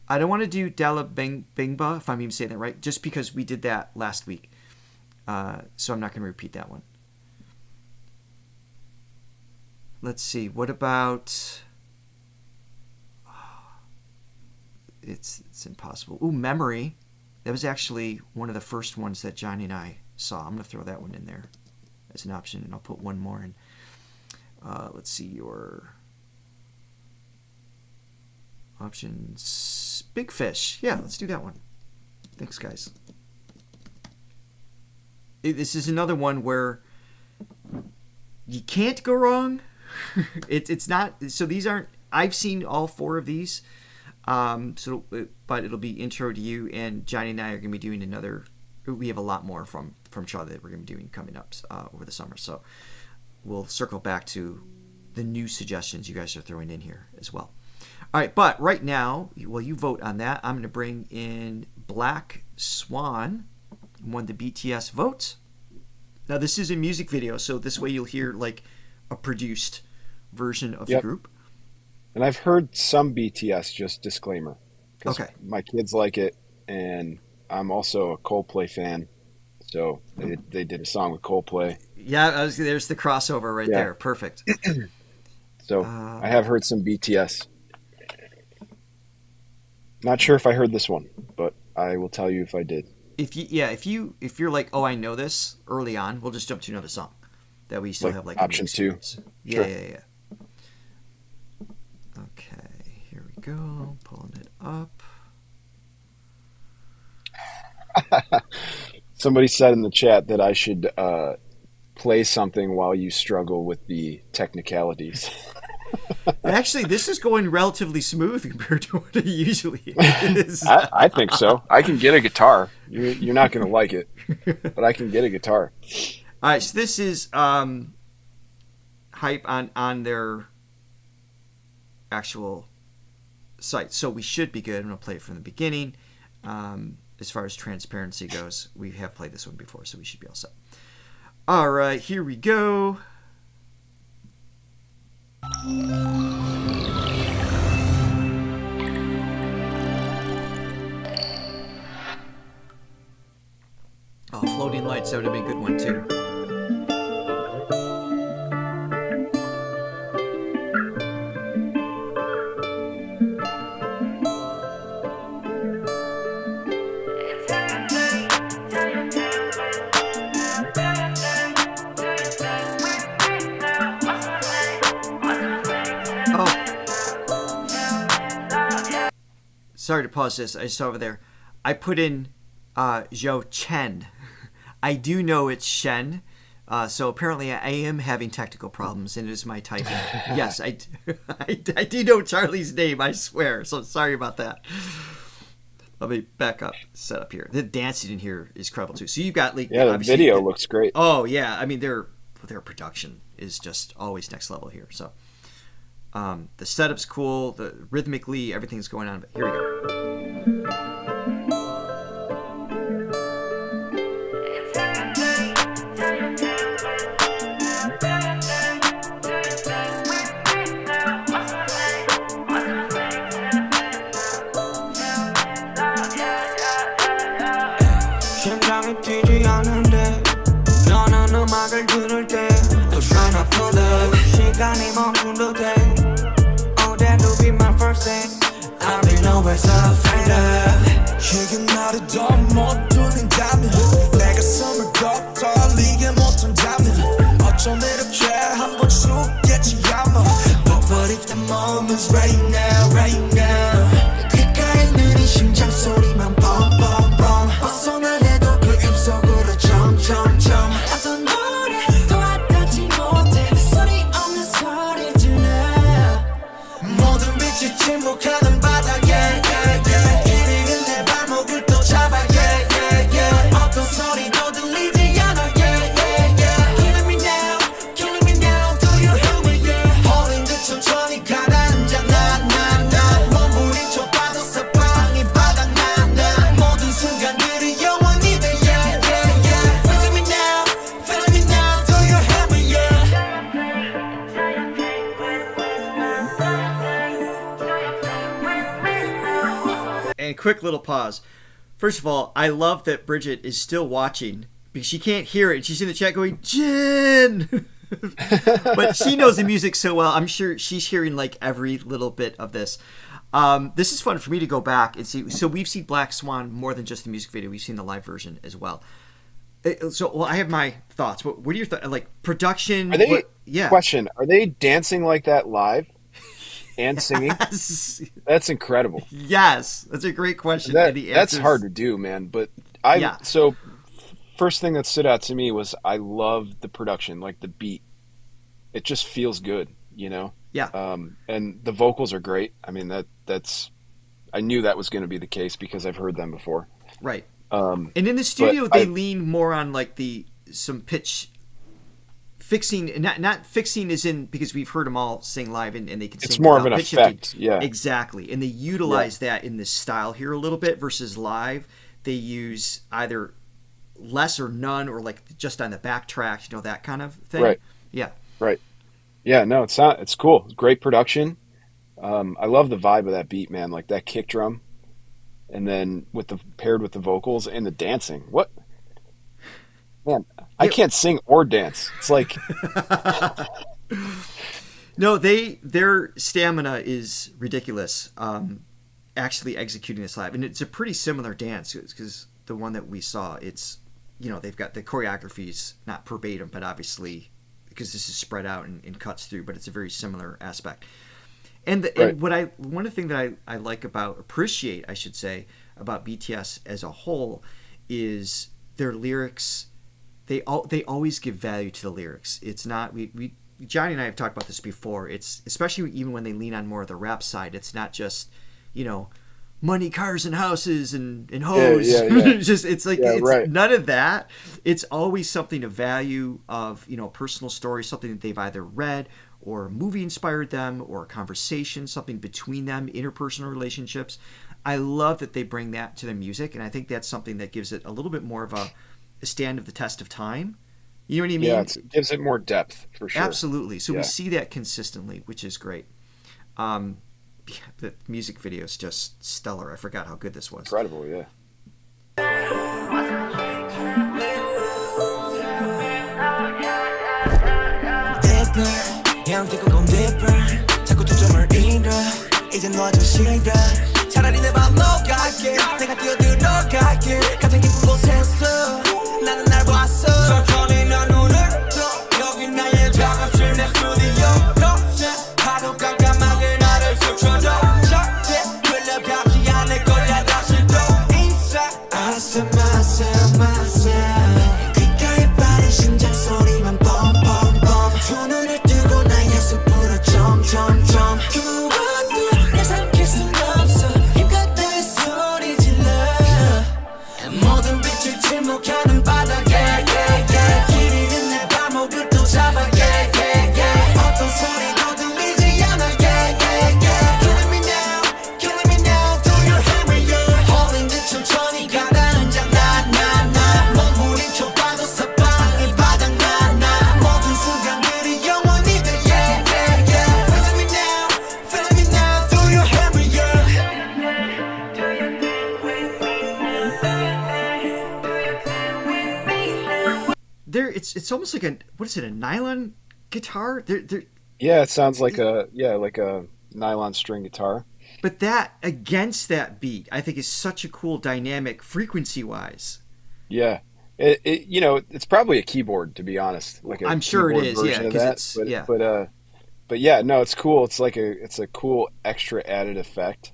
I don't want to do Dala Bingba, if I'm even saying that right, just because we did that last week. So I'm not going to repeat that one. Let's see. What about... It's impossible. Ooh, Memory. That was actually one of the first ones that Johnny and I saw. I'm going to throw that one in there as an option, and I'll put one more in. Let's see your options. Big Fish. Yeah, let's do that one. Thanks, guys. This is another one where You can't go wrong. It's not. So these aren't. I've seen all 4 of these. But it'll be intro to you, and Johnny and I are going to be doing another. We have a lot more from Shaw that we're going to be doing coming up over the summer. So we'll circle back to the new suggestions you guys are throwing in here as well. All right, but right now, while you vote on that, I'm going to bring in Black Swan, won the BTS votes. Now, this is a music video, so this way you'll hear like a produced version of the group. And I've heard some BTS, just disclaimer. 'Cause Okay. my kids like it, and I'm also a Coldplay fan. So they did a song with Coldplay. Yeah, there's the crossover right there. Perfect. So I have heard some BTS. Not sure if I heard this one, but I will tell you if I did. If you're like, oh, I know this early on, we'll just jump to another song that we still Like have like option 2. Yeah, Sure. yeah. Okay, here we go. Pulling it up. Somebody said in the chat that I should play something while you struggle with the technicalities. Actually, this is going relatively smooth compared to what it usually is. I think so. I can get a guitar. You're not going to like it, but I can get a guitar. All right, so this is hype on their actual site, so we should be good. I'm going to play it from the beginning. As far as transparency goes, we have played this one before, so we should be all set. All right, here we go. Oh, floating lights, that would have been a good one too. Sorry to pause this. I saw over there. I put in Zhou Shen. I do know it's Shen. So apparently I am having technical problems, and it is my typing. Yes, I do know Charlie's name, I swear. So sorry about that. Let me back up, set up here. The dancing in here is incredible too. So you've got like the video looks great. Oh yeah, I mean their production is just always next level here. So. The setup's cool. Rhythmically, everything's going on. But here we go. 심장이 뛰지 않는데 너는 음악을 들을 때 또 trying to pull up 시간이 멈춘 듯해 Oh that will be my first date I'll be nowhere so find up 이게 나를 더 못 들린다면 내 가슴을 더 떨리게 못한다면 어쩜 이렇게 한번 죽겠지 아마 But if the moment's right now 귓가에 느린 심장 소리만 뻥뻥뻥 벗어나려도 그 입속으로 점점점 어떤 노래도 와닿지 못해 소리 없는 소리 질러 모든 빛이 침묵하는 바다에 이리는 내 발목을 또 잡아 어떤 소리도 들리지 않아 Killing me now do you hear me 홀린 듯 천천히 가라앉아 나 몸부림쳐 봐도 사방이 바닥나 모든 순간들이 영원히 돼 Feeling me now do you hear me And quick little pause. First of all, I love that Bridget is still watching because she can't hear it. She's in the chat going, Jen! But she knows the music so well. I'm sure she's hearing like every little bit of this. This is fun for me to go back and see. So we've seen Black Swan more than just the music video. We've seen the live version as well. So I have my thoughts. What are your thoughts? Like production? Are they? Yeah. Question: Are they dancing like that live and singing? Yes. That's incredible. Yes, that's a great question. And the That's answer's- hard to do, man. But so first thing that stood out to me was I love the production, like the beat. it just feels good, you know. Yeah. And the vocals are great. I mean that's I knew that was going to be the case because I've heard them before. Right. Um, And in the but studio, they lean more on like some pitch fixing, not fixing as in, because we've heard them all sing live and they can it's sing more of without an pitch shifting. effect, yeah. Exactly. And they utilize that in this style here a little bit versus live. They use either less or none or like just on the backtrack, you know, that kind of thing. Right. Yeah. Right. Yeah, no, it's cool. Great production. I love the vibe of that beat, man. Like that kick drum, and then paired with the vocals and the dancing. What, man? I can't sing or dance. It's like No, their stamina is ridiculous. Actually executing this live, and it's a pretty similar dance because the one that we saw, it's, you know, they've got the choreographies not verbatim, but obviously because this is spread out and cuts through, but it's a very similar aspect. And one of the things that I like appreciate, I should say, about BTS as a whole is their lyrics. They always give value to the lyrics. It's not we Johnny and I have talked about this before. It's especially even when they lean on more of the rap side. It's not just, you know, money, cars, and houses and hoes. Yeah. it's like it's none of that. It's always something of value of, you know, personal story, something that they've either read or a movie inspired them, or a conversation, something between them, interpersonal relationships. I love that they bring that to the music, and I think that's something that gives it a little bit more of a stand of the test of time. You know what I mean? Yeah, it gives it more depth for sure. Absolutely. So we see that consistently, which is great. The music video is just stellar. I forgot how good this was. Incredible, yeah. 그냥 뛰고 건 deeper 자꾸 초점을 잃어 이제 너아주 싫어 차라리 내 맘 녹아게 내가 뛰어들어갈게 가장 깊은 곳에서 나는 날 봤어 천천히 난 눈을 떠 여기 나의 작업실 내 스튜디오 파도 깜깜하게 나를 스쳐줘 절대 끌려가지 않을 거야 다시 또 inside 아싸 귓가에 빠른 심장 소리만 뻔뻔뻔 두 눈을 뜨고 나의 숲으로 점점점 그것도 내 삼킬 순 없어 힘껏 내 소리 질러 모든 빛을 침묵하는 바닥에 길이는 내 발목을 또 잡아 어떤 소리도 들리지 않아 Killing me now through your hammer holding 듯 천천히 가다는 장난 몸부림쳐 봐도 사방이 바닥나 모든 순간들이 영원히 돼 Feeling me now through your hammer It's almost like a nylon guitar? Yeah, it sounds like a nylon string guitar. But that against that beat, I think, is such a cool dynamic frequency wise. Yeah. It you know, it's probably a keyboard, to be honest. Like I'm sure it keyboard is, version yeah, of 'cause that. it's But yeah, no, it's cool. It's like it's a cool extra added effect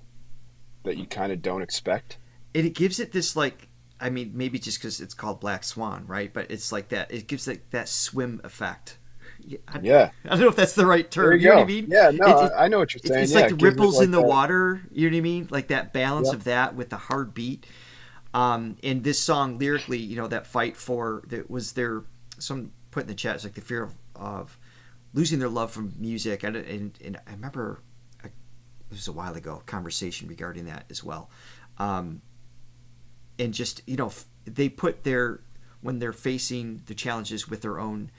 that you kind of don't expect. And it gives it this, like, I mean, maybe just because it's called Black Swan, right? But it's like that. It gives like that swim effect. I don't know if that's the right term. There You know what I mean? Yeah, no, I know what you're saying. It's yeah, like the it gives it ripples like in the that. water. You know what I mean? Like that balance of that with the hard beat. And this song lyrically, you know, that fight for that was their, some put in the chat, it's like the fear of losing their love from music. And I remember it was a while ago, a conversation regarding that as well. And just, you know, they put when they're facing the challenges with their own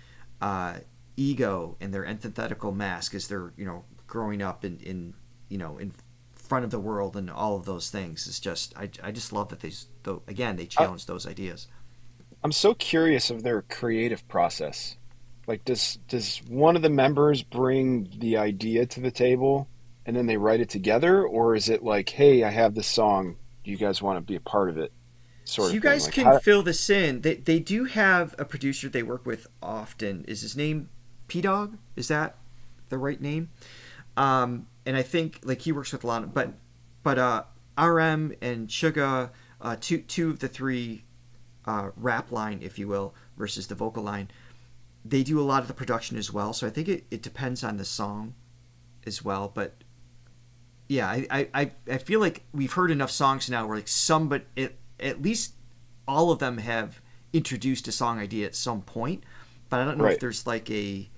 ego and their antithetical mask as they're, you know, growing up in you know, in front of the world and all of those things. It's just, I just love that they challenge those ideas. I'm so curious of their creative process. Like, does one of the members bring the idea to the table and then they write it together, or is it like, hey, I have this song, do you guys want to be a part of it? So you guys like, can fill this in. They do have a producer they work with often. Is his name P-Dog? Is that the right name? And I think like he works with a lot of, but RM and Suga, two of the three rap line, if you will, versus the vocal line, they do a lot of the production as well. So I think it depends on the song as well. But yeah, I feel like we've heard enough songs now where like but at least all of them have introduced a song idea at some point. But I don't know if there's like a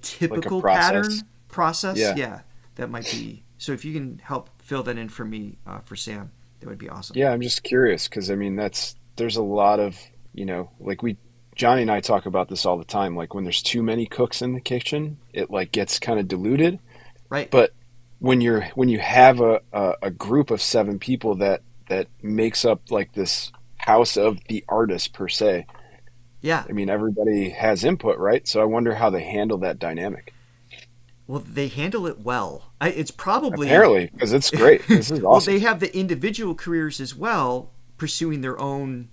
typical pattern process. Yeah, that might be. So if you can help fill that in for me, for Sam, that would be awesome. Yeah, I'm just curious because I mean there's a lot of, you know, like Johnny and I talk about this all the time. Like when there's too many cooks in the kitchen, it like gets kind of diluted. Right. But when you have a group of 7 people that makes up like this house of the artist per se. Yeah. I mean, everybody has input, right? So I wonder how they handle that dynamic. Well, they handle it well. It's probably... Apparently, because it's great. This is awesome. Well, they have the individual careers as well, pursuing their own,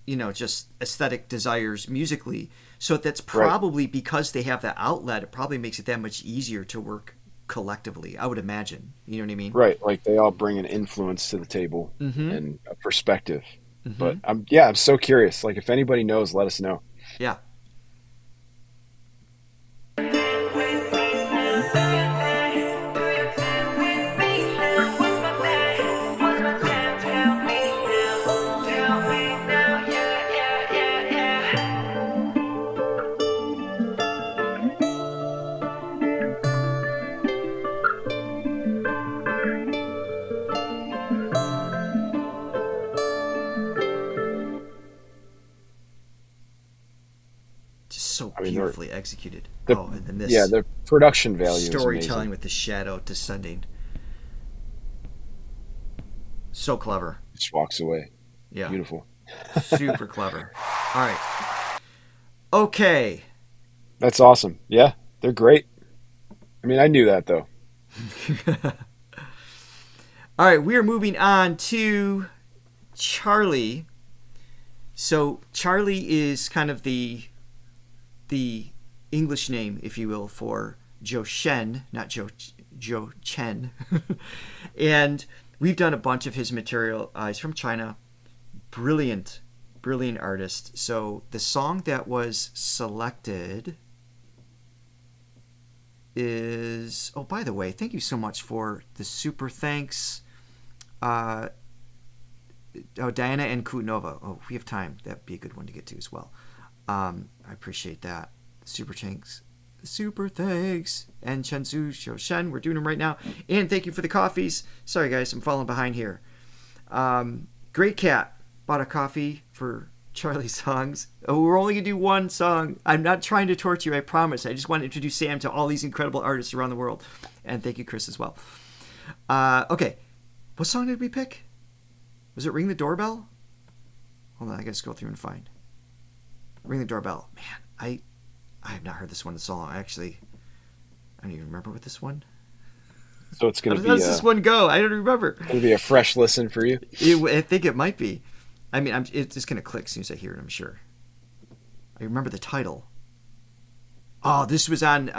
you know, just aesthetic desires musically. So that's probably because they have that outlet, it probably makes it that much easier to work collectively, I would imagine. You know what I mean? Right. Like they all bring an influence to the table and a perspective. Mm-hmm. But I'm so curious. Like if anybody knows, let us know. Yeah. Beautifully executed. And then this the production value storytelling with the shadow descending. So clever. Just walks away. Yeah. Beautiful. Super clever. All right. Okay. That's awesome. Yeah, they're great. I mean, I knew that though. All right, we are moving on to Charlie. So Charlie is kind of the English name, if you will, for Zhou Shen, not Zhou Chen. And we've done a bunch of his material. He's from China. Brilliant artist. So the song that was selected is... Oh, by the way, thank you so much for the super thanks. Diana and Kutnova. Oh, if we have time, that'd be a good one to get to as well. I appreciate that. Super thanks. And Chenyu, Zhou Shen, we're doing them right now. And thank you for the coffees. Sorry guys, I'm falling behind here. Great Cat bought a coffee for Charlie's songs. Oh, we're only gonna do one song. I'm not trying to torture you, I promise. I just want to introduce Sam to all these incredible artists around the world. And thank you, Chris, as well. Okay, what song did we pick? Was it Ring the Doorbell? Hold on, I gotta scroll through and find. Ring the Doorbell. Man, I have not heard this one in so long. Actually, I don't even remember what this one. So it's going to be... How does this one go? I don't remember. It's going to be a fresh listen for you? I think it might be. I mean, it's just going to click as soon as I hear it, I'm sure. I remember the title. Oh, this was on...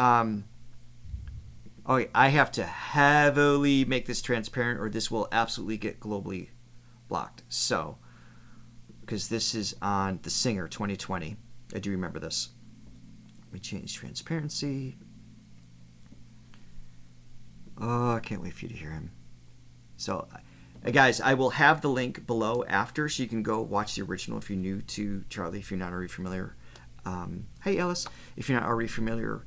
I have to heavily make this transparent or this will absolutely get globally blocked. So, because this is on The Singer 2020. I do remember this. We change transparency. Oh, I can't wait for you to hear him. So, guys, I will have the link below after, so you can go watch the original if you're new to Charlie, if you're not already familiar. Hey, Alice. If you're not already familiar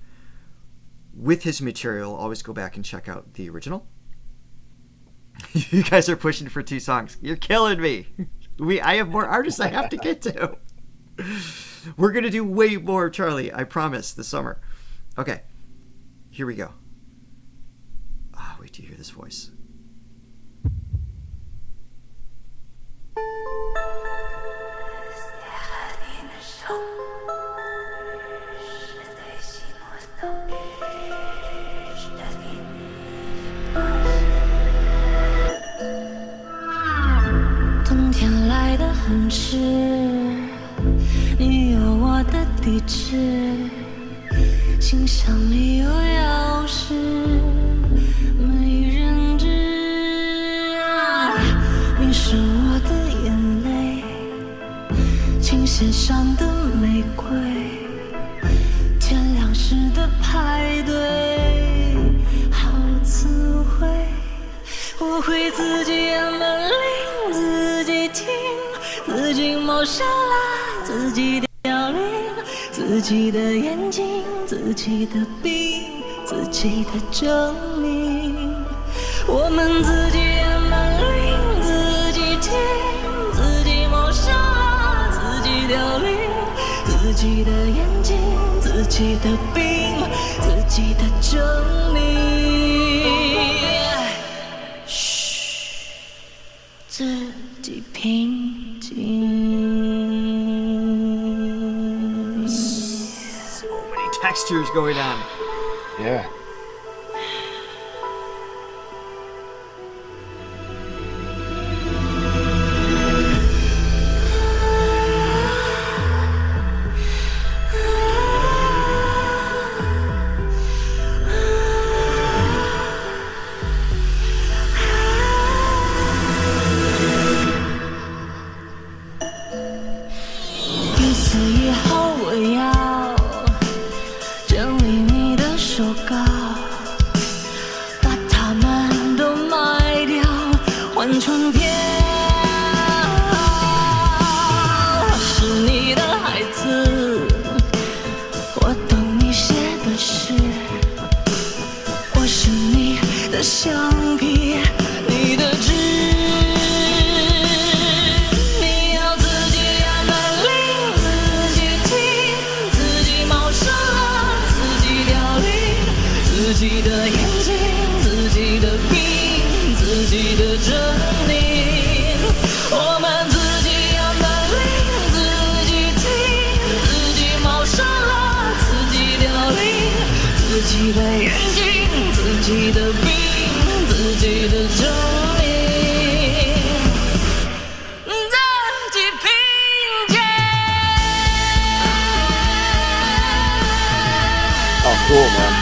with his material, always go back and check out the original. You guys are pushing for 2 songs. You're killing me. I have more artists I have to get to. We're going to do way more, Charlie. I promise, this summer. Okay. Here we go. Oh, wait till you hear this voice. 时的排队，好词汇，我会自己按门铃，自己听，自己猫下拉，自己凋零，自己的眼睛，自己的病，自己的证明。我们自己按门铃，自己听，自己猫下拉，自己凋零，自己的眼睛，自己的病，自己的证明。嘘，自己平静。 So many textures going on. Yeah. Cool, man.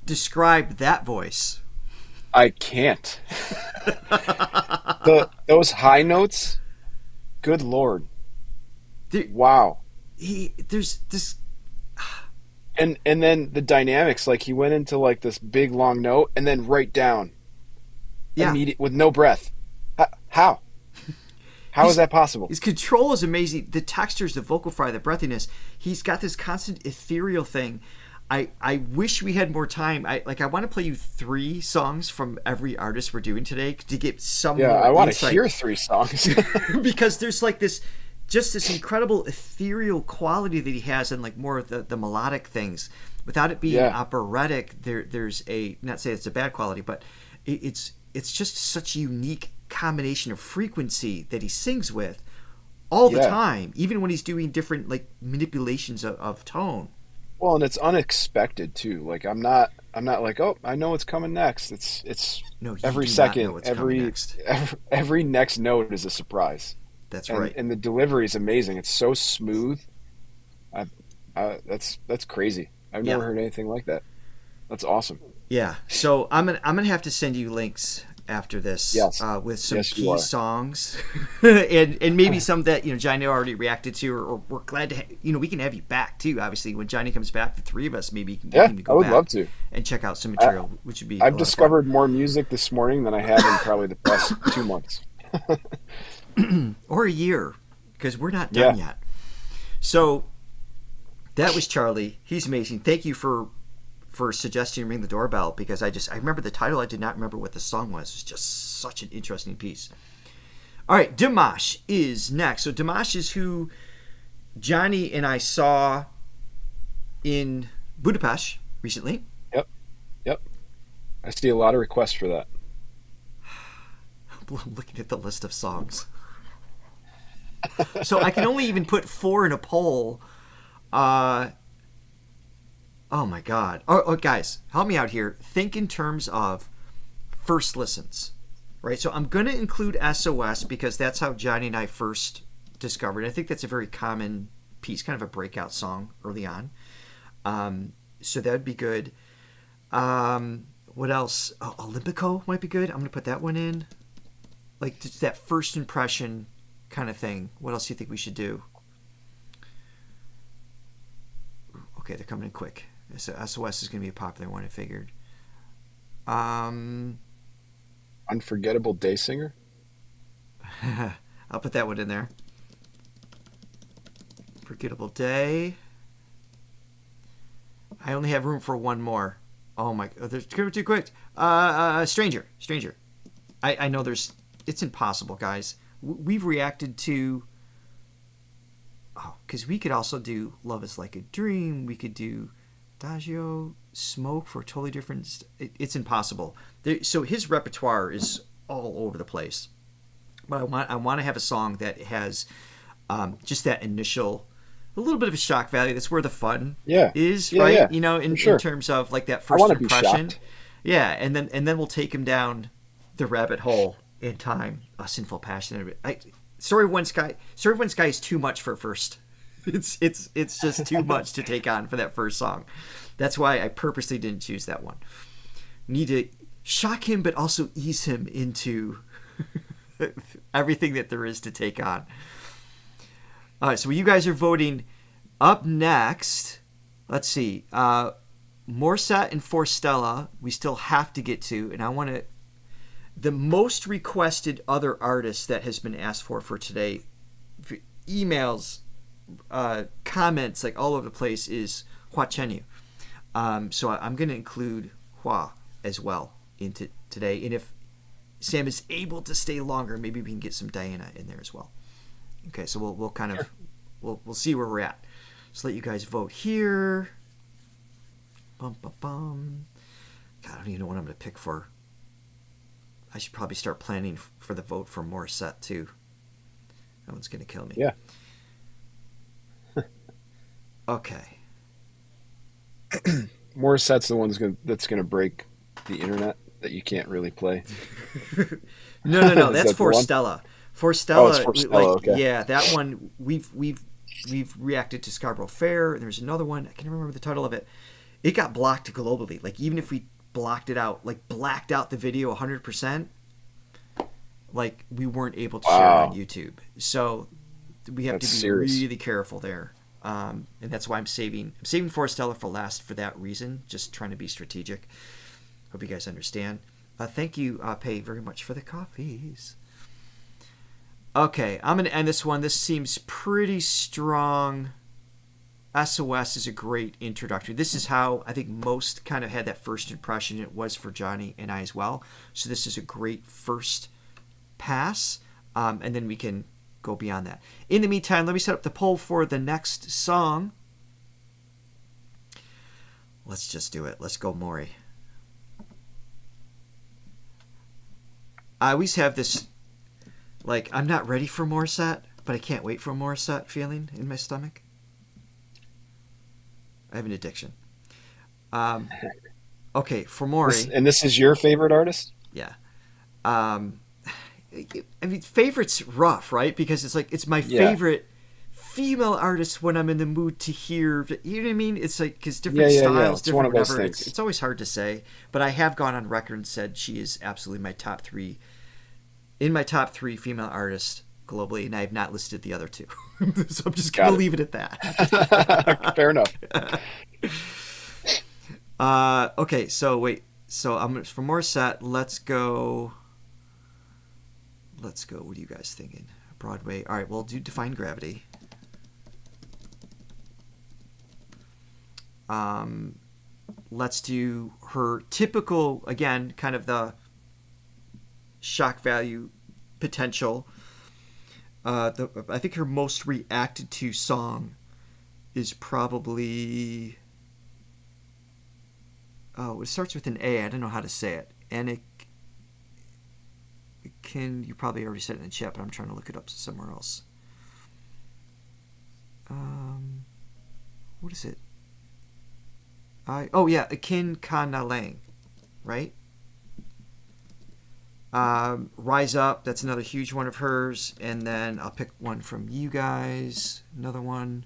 Describe that voice. I can't. Those high notes, good Lord. Wow. There's this. And then the dynamics, like he went into like this big long note and then right down. Yeah. With no breath. How? How is that possible? His control is amazing. The textures, the vocal fry, the breathiness. He's got this constant ethereal thing. I wish we had more time. I want to play you 3 songs from every artist we're doing today to get some more I want insight. to hear 3 songs. Because there's like this incredible ethereal quality that he has and like more of the melodic things without it being operatic. There's a, not say it's a bad quality, but it's just such a unique combination of frequency that he sings with all the time, even when he's doing different like manipulations of tone. Well, and it's unexpected too. Like I'm not like, oh, I know what's coming next. It's every second, every next note is a surprise. That's right. And the delivery is amazing. It's so smooth. That's crazy. I've Yeah. never heard anything like that. That's awesome. Yeah. So I'm gonna have to send you links after this Yes. with some Yes, you key are. songs and maybe some that Johnny already reacted to, or we're glad to we can have you back too. Obviously, when Johnny comes back, the three of us maybe we Yeah, can I go would back love to. and check out some material, which would be. a I've lot of discovered more music this morning than I have in probably the past 2 months. fun. Or a year, because we're not done Yeah. yet. So that was Charlie. He's amazing. Thank you for suggesting Ring the Doorbell, because I remember the title. I did not remember what the song was. It was just such an interesting piece. All right, Dimash is next. So Dimash is who Johnny and I saw in Budapest recently. Yep. I see a lot of requests for that. I'm looking at the list of songs. So I can only even put 4 in a poll. Oh my God. Oh, guys, help me out here. Think in terms of first listens, right? So I'm going to include SOS because that's how Johnny and I first discovered it. I think that's a very common piece, kind of a breakout song early on. So that would be good. What else? Oh, Olympico might be good. I'm going to put that one in. Like, just that first impression kind of thing. What else do you think we should do? Okay, they're coming in quick. So SOS is going to be a popular one, I figured. Unforgettable Day Singer? I'll put that one in there. Forgettable Day. I only have room for one more. Oh my, there's too quick. Stranger. I know it's impossible, guys. We've reacted to, because we could also do Love is Like a Dream. We could do Adagio, Smoke for totally different. It's impossible. So his repertoire is all over the place. But I want to have a song that has just that initial, a little bit of a shock value. That's where the fun is, Yeah, right? yeah. In Sure. terms of like that I first want to be impression. shocked. Yeah, and then we'll take him down the rabbit hole in time. A Sinful Passion. Story of One Sky is too much for first. It's just too much to take on for that first song. That's why I purposely didn't choose that one. Need to shock him, but also ease him into everything that there is to take on. All right, so you guys are voting. Up next, let's see. Morissette and Forestella, we still have to get to, and I want to. The most requested other artist that has been asked for today, emails, comments, like all over the place, is Chenyu. So I'm going to include Hua as well into today, and if Sam is able to stay longer, maybe we can get some Diana in there as well. Okay, so we'll kind of we'll see where we're at. So let you guys vote here. Bum bum bum. God, I don't even know what I'm going to pick for. I should probably start planning for the vote for Morissette too. That one's going to kill me. Yeah. Okay. Morissette's the one that's gonna break the internet that you can't really play. No. Is That's that the one? Forestella. Forestella. Oh, it's Forestella, okay. Yeah, that one we've reacted to Scarborough Fair. There's another one. I can't remember the title of it. It got blocked globally. Like even if we blocked it out, like blacked out the video 100%, like we weren't able to share it on YouTube. So we have That's to be serious. really careful there. And that's why I'm saving Forestella for last for that reason. Just trying to be strategic. Hope you guys understand. Thank you, Pei, very much for the coffees. Okay, I'm going to end this one. This seems pretty strong. SOS is a great introductory. This is how I think most kind of had that first impression. It was for Johnny and I as well. So this is a great first pass. And then we can go beyond that. In the meantime, let me set up the poll for the next song. Let's just do it. Let's go, Maury. I always have this, like, I'm not ready for Morissette, but I can't wait for Morissette feeling in my stomach. I have an addiction. Okay, for Maury. And this is your favorite artist? Yeah. I mean, favorite's rough, right? Because it's like, it's my female artists when I'm in the mood to hear. You know what I mean? It's like because different Yeah. styles, It's different one of those whatever. things. It's always hard to say, but I have gone on record and said she is absolutely my top three female artists globally, and I have not listed the other two. So I'm just gonna leave it at that. Fair enough. Okay, so wait. So I'm for Morissette. Let's go. What are you guys thinking? Broadway. All right, we'll do Defying Gravity. Let's do her typical, again, kind of the shock value potential. I think her most reacted to song is probably... Oh, it starts with an A. I don't know how to say it. And you probably already said it in the chat, but I'm trying to look it up somewhere else. What is it? Akin Kana Lang, right? Rise Up, that's another huge one of hers. And then I'll pick one from you guys. Another one.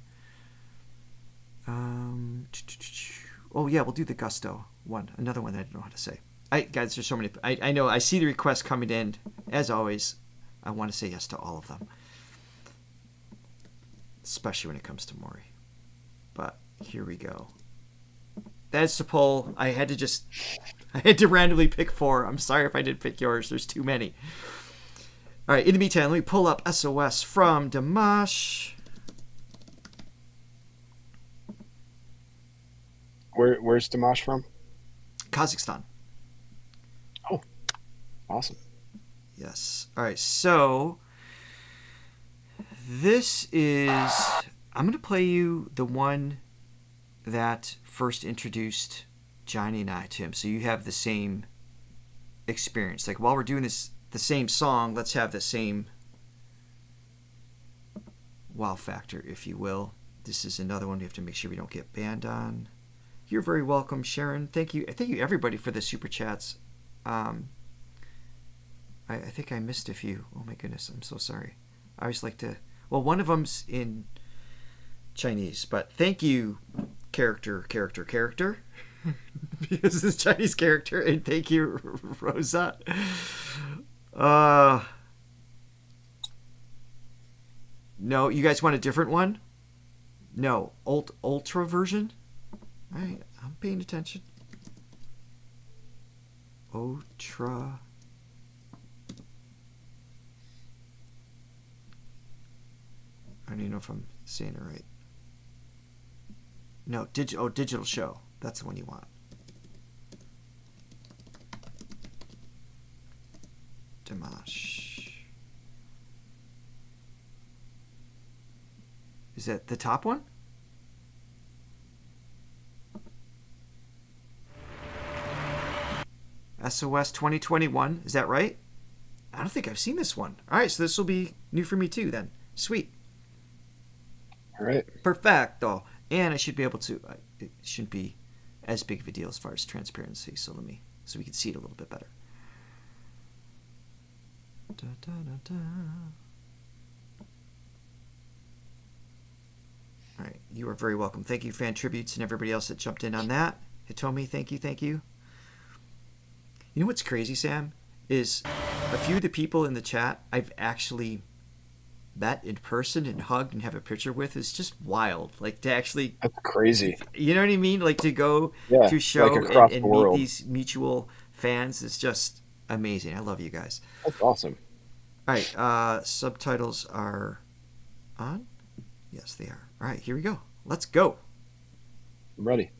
We'll do the Gusto one. Another one that I don't know how to say. Guys, there's so many. I know. I see the requests coming in. As always, I want to say yes to all of them. Especially when it comes to Mori. But here we go. That's the poll. I had to randomly pick 4. I'm sorry if I didn't pick yours. There's too many. All right. In the meantime, let me pull up SOS from Dimash. Where's Dimash from? Kazakhstan. Oh, awesome. Yes. All right. So this is... I'm going to play you the one that first introduced Johnny and I to him. So you have the same experience. Like, while we're doing this, the same song, let's have the same wow factor, if you will. This is another one we have to make sure we don't get banned on. You're very welcome, Sharon. Thank you everybody for the super chats. I think I missed a few. Oh my goodness, I'm so sorry. I always like to... Well, one of them's in Chinese, but thank you, character, because it's Chinese character, and thank you, Rosa. No, you guys want a different one? No, ultra version? All right, I'm paying attention. Ultra. I don't even know if I'm saying it right. No, digital show. That's the one you want. Dimash. Is that the top one? SOS 2021. Is that right? I don't think I've seen this one. All right, so this will be new for me too then. Sweet. All right. Perfecto. And I should be able to, it shouldn't be as big of a deal as far as transparency. So we can see it a little bit better. Da, da, da, da. All right. You are very welcome. Thank you, Fan Tributes, and everybody else that jumped in on that. Hitomi, thank you. You know what's crazy, Sam? Is a few of the people in the chat I've actually met in person and hugged and have a picture with is just wild. Like, to actually... That's crazy. You know what I mean? Like, to go to a show like and meet these mutual fans is just amazing. I love you guys. That's awesome. All right. Subtitles are on? Yes, they are. All right, here we go. Let's go. I'm ready.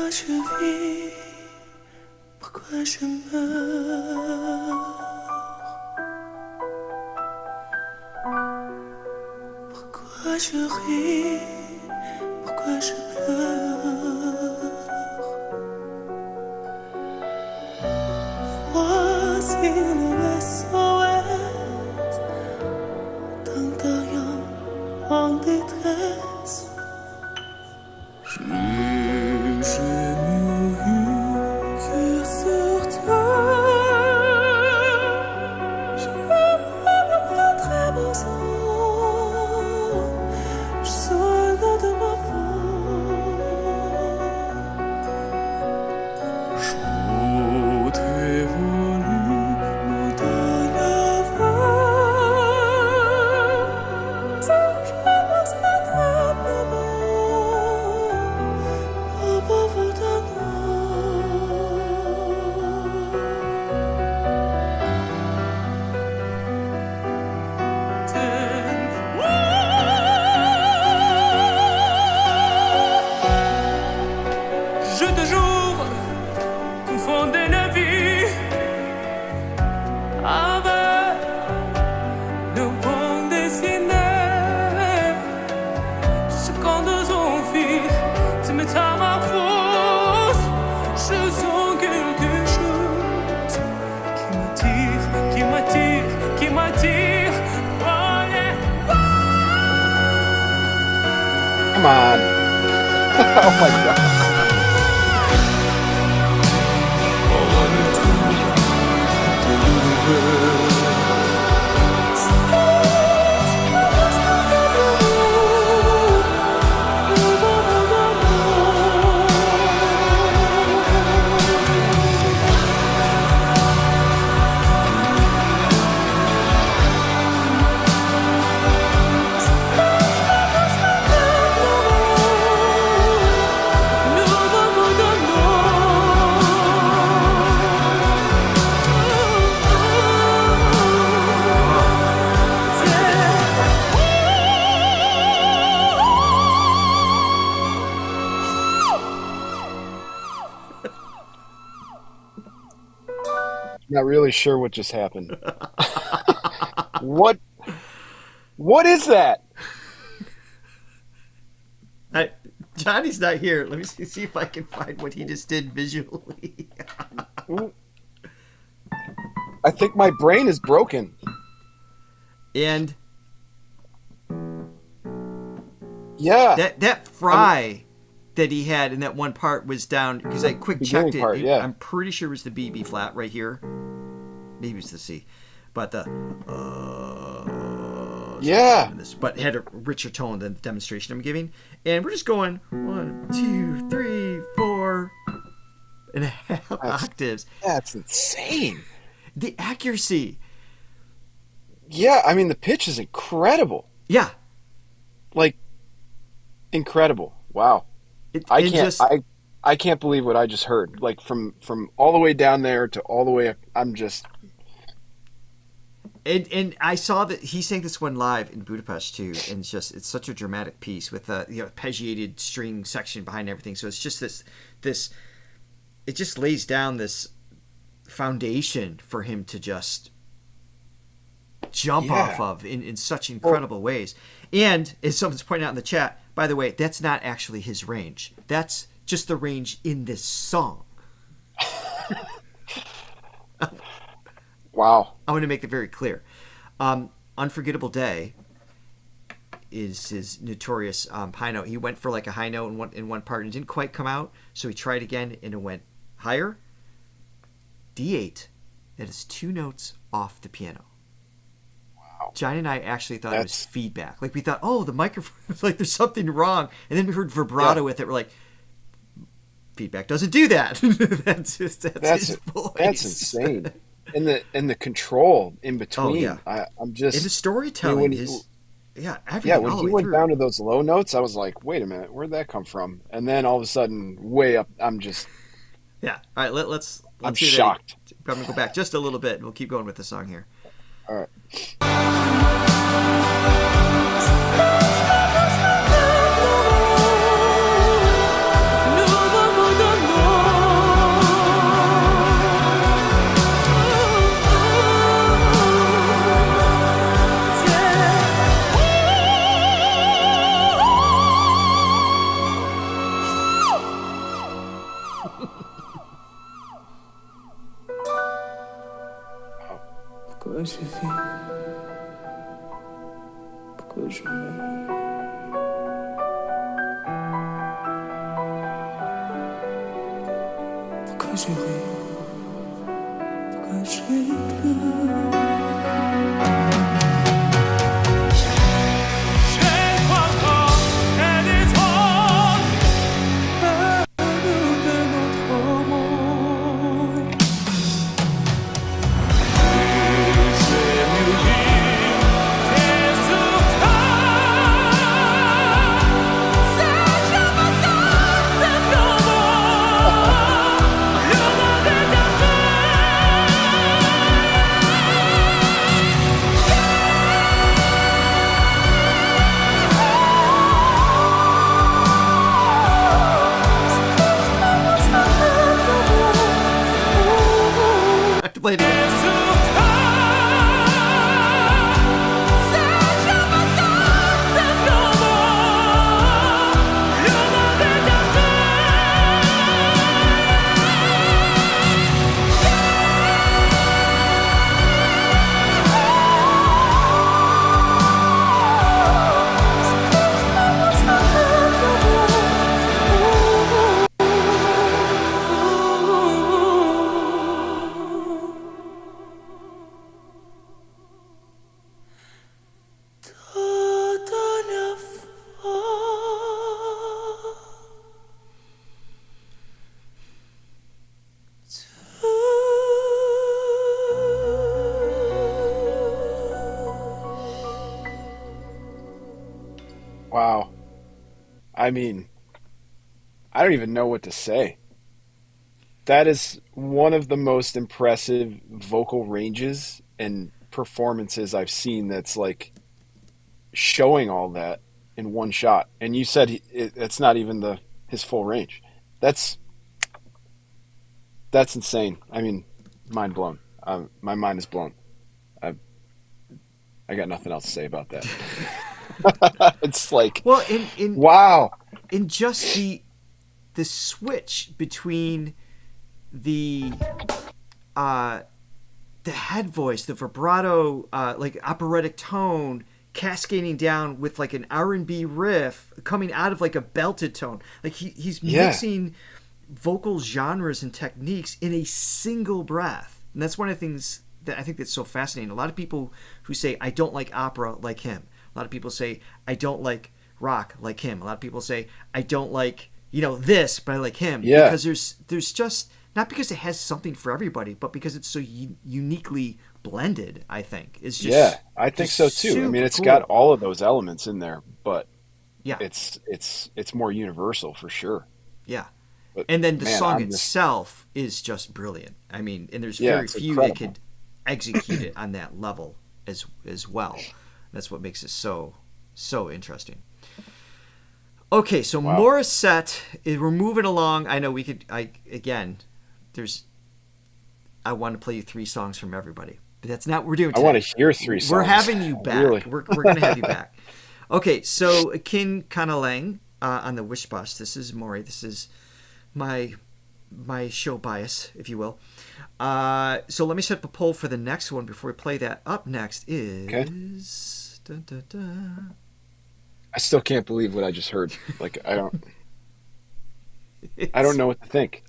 Je vis, pourquoi je meurs, pourquoi je ris, pourquoi je pleure. Voici le SOS d'un derrière en détresse. Je à ma fausse, je sens quelque chose qui m'attire. Oh yeah. Come on. Oh my god. Not really sure what just happened. What is that? Johnny's not here. Let me see if I can find what he just did visually. I think my brain is broken. And yeah, that fry that he had in that one part was down because I quick checked it. Part, yeah. I'm pretty sure it was the B flat right here. Maybe it's the C, but the yeah. But it had a richer tone than the demonstration I'm giving. And we're just going 1, 2, 3, 4 and a half octaves. That's insane. The accuracy. Yeah, I mean the pitch is incredible. Yeah, like incredible. Wow. I can't believe what I just heard. Like from all the way down there to all the way up. I'm just. And I saw that he sang this one live in Budapest too, and it's such a dramatic piece with a arpeggiated string section behind everything. So it's just this it just lays down this foundation for him to just jump off of in such incredible ways. And as someone's pointed out in the chat, by the way, that's not actually his range. That's just the range in this song. Wow. I want to make that very clear. Unforgettable Day is his notorious high note. He went for like a high note in one part and it didn't quite come out, so he tried again and it went higher. D8. That is 2 notes off the piano. Wow. Johnny and I actually thought it was feedback. Like we thought, oh, the microphone, like there's something wrong. And then we heard vibrato with it. We're like, feedback doesn't do that. that's his voice. That's insane. And the control in between. Oh, yeah. I'm just. And the storytelling is. Yeah, everything. Yeah, when he went down to those low notes, I was like, wait a minute, where'd that come from? And then all of a sudden, way up, I'm just. Yeah. All right, let's I'm do shocked. That. I'm going to go back just a little bit and we'll keep going with the song here. All right. Pourquoi je vis? Pourquoi je meurs? Pourquoi je ris? Pourquoi je pleure? Play it again. I mean, I don't even know what to say. That is one of the most impressive vocal ranges and performances I've seen that's like showing all that in one shot. And you said it's not even his full range. That's insane. I mean, mind blown. My mind is blown. I got nothing else to say about that. It's like, Well, wow. in just the switch between the head voice, the vibrato, like operatic tone, cascading down with like an R&B riff coming out of like a belted tone. Like he's mixing vocal genres and techniques in a single breath. And that's one of the things that I think that's so fascinating. A lot of people who say, I don't like opera like him. A lot of people say, I don't like rock like him. A lot of people say, I don't like, this, but I like him. Yeah. Because there's just, not because it has something for everybody, but because it's so uniquely blended, I think. It's just, Yeah, I think so too. I mean, it's got all of those elements in there, but yeah, it's more universal for sure. Yeah. But, And then the man, song itself is just brilliant. I mean, and there's very few incredible. that could execute it on that level as well. That's what makes it so interesting. Okay, so Wow. Morissette, we're moving along. I know we could. I want to play you 3 songs from everybody, but that's not what we're doing today. I want to hear 3 songs. We're having you back. Really? We're going to have you back. Okay, so Akin Kanalang on the Wish Bus. This is Maury. This is my show bias, if you will. So let me set up a poll for the next one before we play that. Up next is... Dun, dun, dun. I still can't believe what I just heard. Like, I don't know what to think.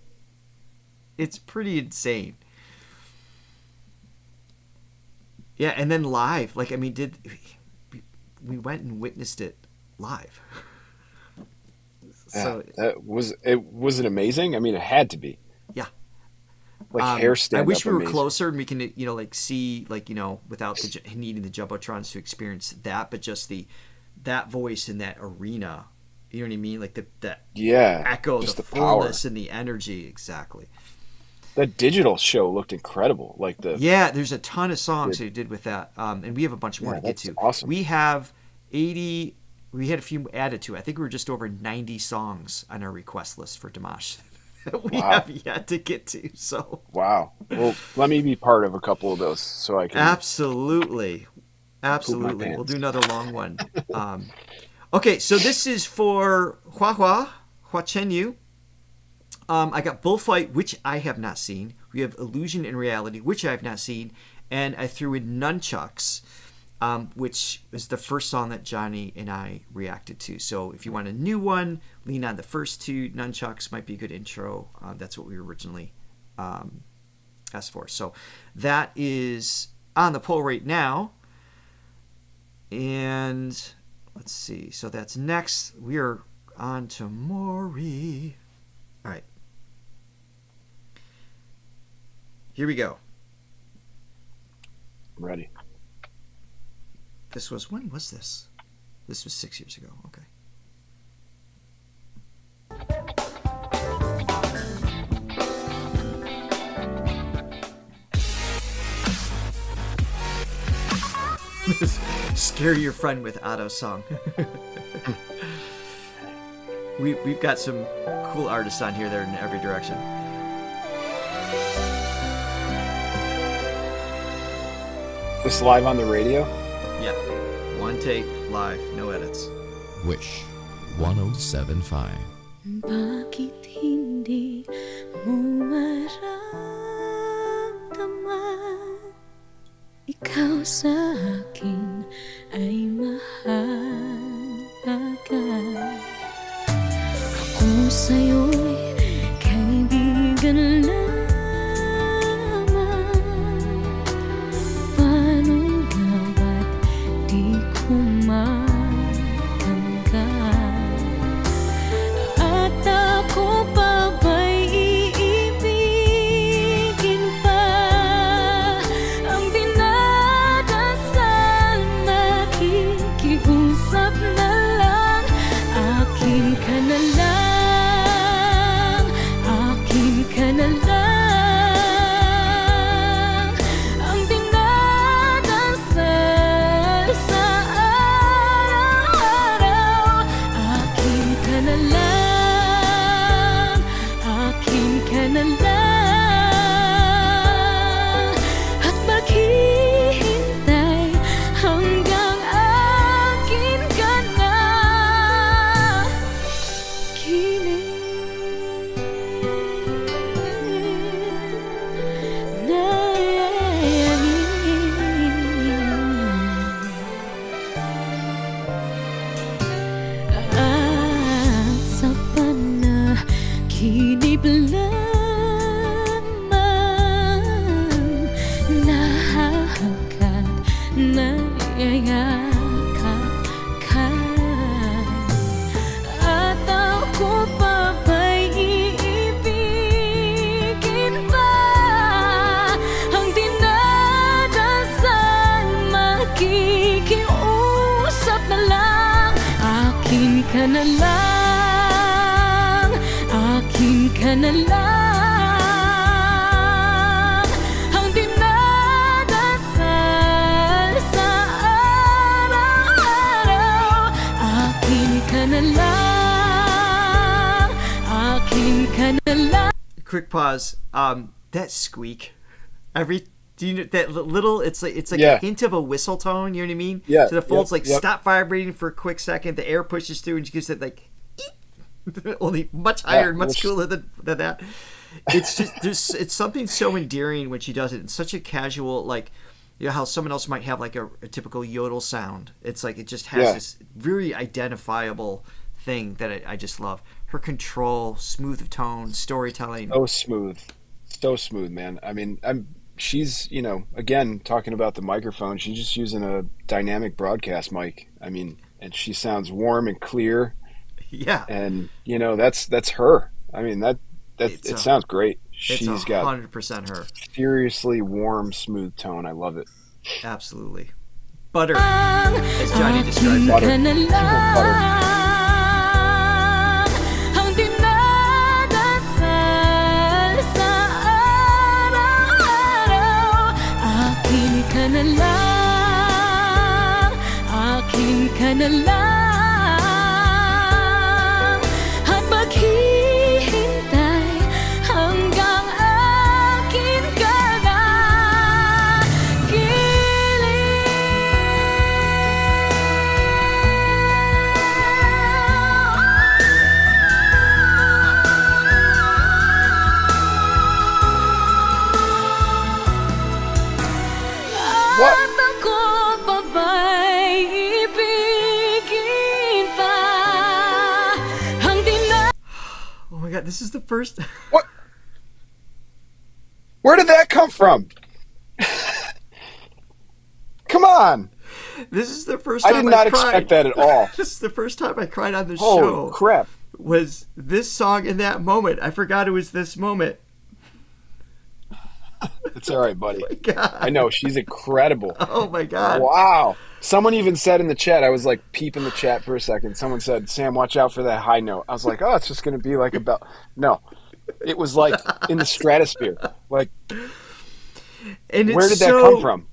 It's pretty insane. Yeah, and then live. Like, I mean, we went and witnessed it live. So Was it amazing? I mean, it had to be. Yeah. Like hair stand I wish up we were amazing. closer and we can, like see, like, without needing the jumbotrons to experience that, but just that voice in that arena. You know what I mean? Like that echo, just the power. fullness and the energy. Exactly. That digital show looked incredible. Like there's a ton of songs they did with that, and we have a bunch more to get to. Awesome. We have 80. We had a few added to it. I think we were just over 90 songs on our request list for Dimash that we have yet to get to. So wow. Well, let me be part of a couple of those so I can. Absolutely. We'll do another long one. Okay, so this is for Hua Chenyu. I got Bullfight, which I have not seen. We have Illusion and Reality, which I have not seen. And I threw in Nunchucks, which is the first song that Johnny and I reacted to. So if you want a new one, lean on the first 2. Nunchucks might be a good intro. That's what we originally asked for. So that is on the poll right now. And let's see. So that's next. We are on to Maury. All right. Here we go. I'm ready. When was this? This was 6 years ago. Okay. Scare your friend with Otto's song. We've got some cool artists on here that are in every direction. This live on the radio? Yeah. One take, live, no edits. Wish 1075. Bakit hindi mo maramdaman ikaw sa akin ay mahalaga? Ako sa'yo'y kaibigan lamang. Paano nga ba't di ko matanggap? At ako pa ba'y iibigin pa? Ang dinadasal, nakikiusap na lang. Akin na lang, akin ka na lang, at maghihintay hanggang akin ka na. At sa panaginip lamang nahahangkat, nayayakap ka, at ako pa ba'y iibigin pa? Ang dinadasal, makikiusap na lang, akin ka na lang, akin ka na lang. Ang dinadasal sa araw-araw, akin ka na lang, akin ka na lang. Quick pause. That squeak. Do you know that little? It's like Yeah. a hint of a whistle tone. You know what I mean? Yeah, So the folds yep, like yep. stop vibrating for a quick second. The air pushes through and just gives it like only much higher and much cooler than that. It's just it's something so endearing when she does it. It's such a casual, like, you know how someone else might have like a typical yodel sound. It's like it just has Yeah. this very identifiable thing that I just love. Her control, smooth of tone, storytelling. So smooth, man. I mean, she's, you know, again, talking about the microphone, she's just using a dynamic broadcast mic. I mean, and she sounds warm and clear, Yeah. and you know, that's her. I mean, it sounds great. She's got 100% her. seriously warm, smooth tone. I love it. Absolutely. Butter, as Johnny described it. Butter. Akin ka na Butter. lang, ang dinadasal sa araw-araw, akin ka na lang, akin ka na lang, at maghihintay hanggang akin ka na. What? At ako pa ba'y ibigin pa? Ang Oh my god, this is the first. What? Where did that come from? Come on. This is the first I time did not cried. expect that at all. This is the first time I cried on the Holy show. crap. Was this song in that moment? I forgot it was this moment. It's all right, buddy. God. I know, she's incredible. Oh my god. Wow. Someone even said in the chat, I was like peeping the chat for a second. Someone said, Sam, watch out for that high note. I was like, oh, it's just going to be like a bell. No. It was like in the stratosphere. Like, And it's where did that so- come from?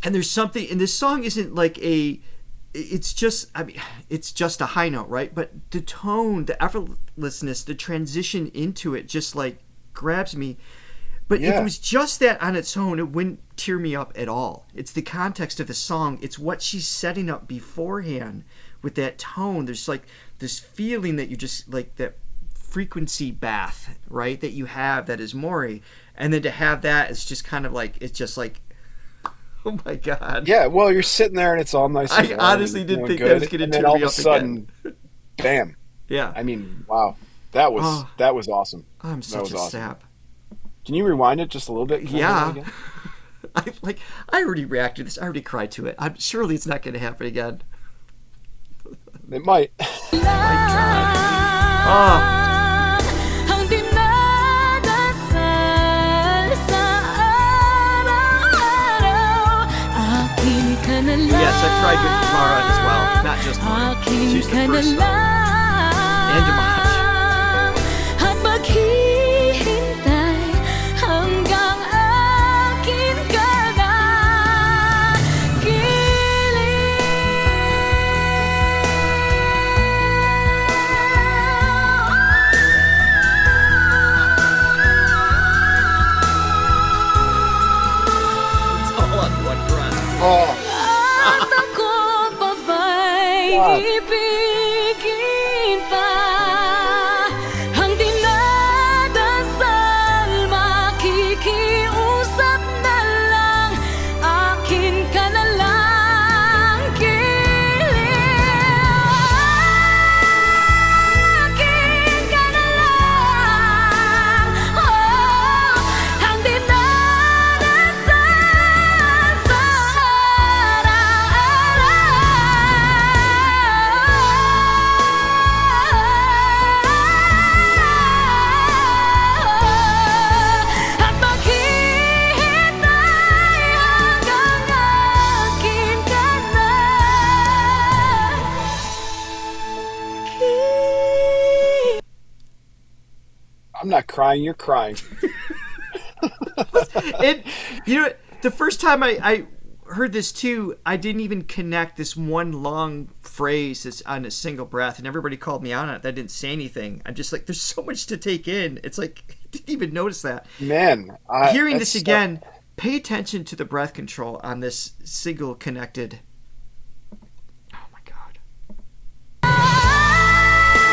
And there's something, and this song isn't like it's just a high note, right? But the tone, the effortlessness, the transition into it just like grabs me. But if Yeah. it was just that on its own, it wouldn't tear me up at all. It's the context of the song. It's what she's setting up beforehand with that tone. There's like this feeling that you just like that frequency bath, right? That you have that is Maury. And then to have that, it's just kind of like, it's just like, oh my god. Yeah, well, you're sitting there and it's all nice and I warm honestly and, didn't you know, think that good, was gonna and then tear all me of a up sudden, bam. Yeah. I mean, wow. That was Oh. that was awesome. I'm That such was a awesome. sap. Can you rewind it just a little bit? Can I hear Yeah. that again? I already reacted to this. I already cried to it. Surely it's not going to happen again. It might. My god. Oh. ang dinadasal sa araw-araw, akin ka na lang. Yes, I cried with Lara as well. Not just Lara. Akin She's the ka na first lang, And Dimash. at maghihintay hanggang akin ka na. I'm not crying. You're crying. And you know, the first time I heard this too, I didn't even connect this one long phrase that's on a single breath, and everybody called me out on it. I didn't say anything. I'm just like, there's so much to take in. It's like, I didn't even notice that. Man, Hearing this again, pay attention to the breath control on this single connected. Oh my God.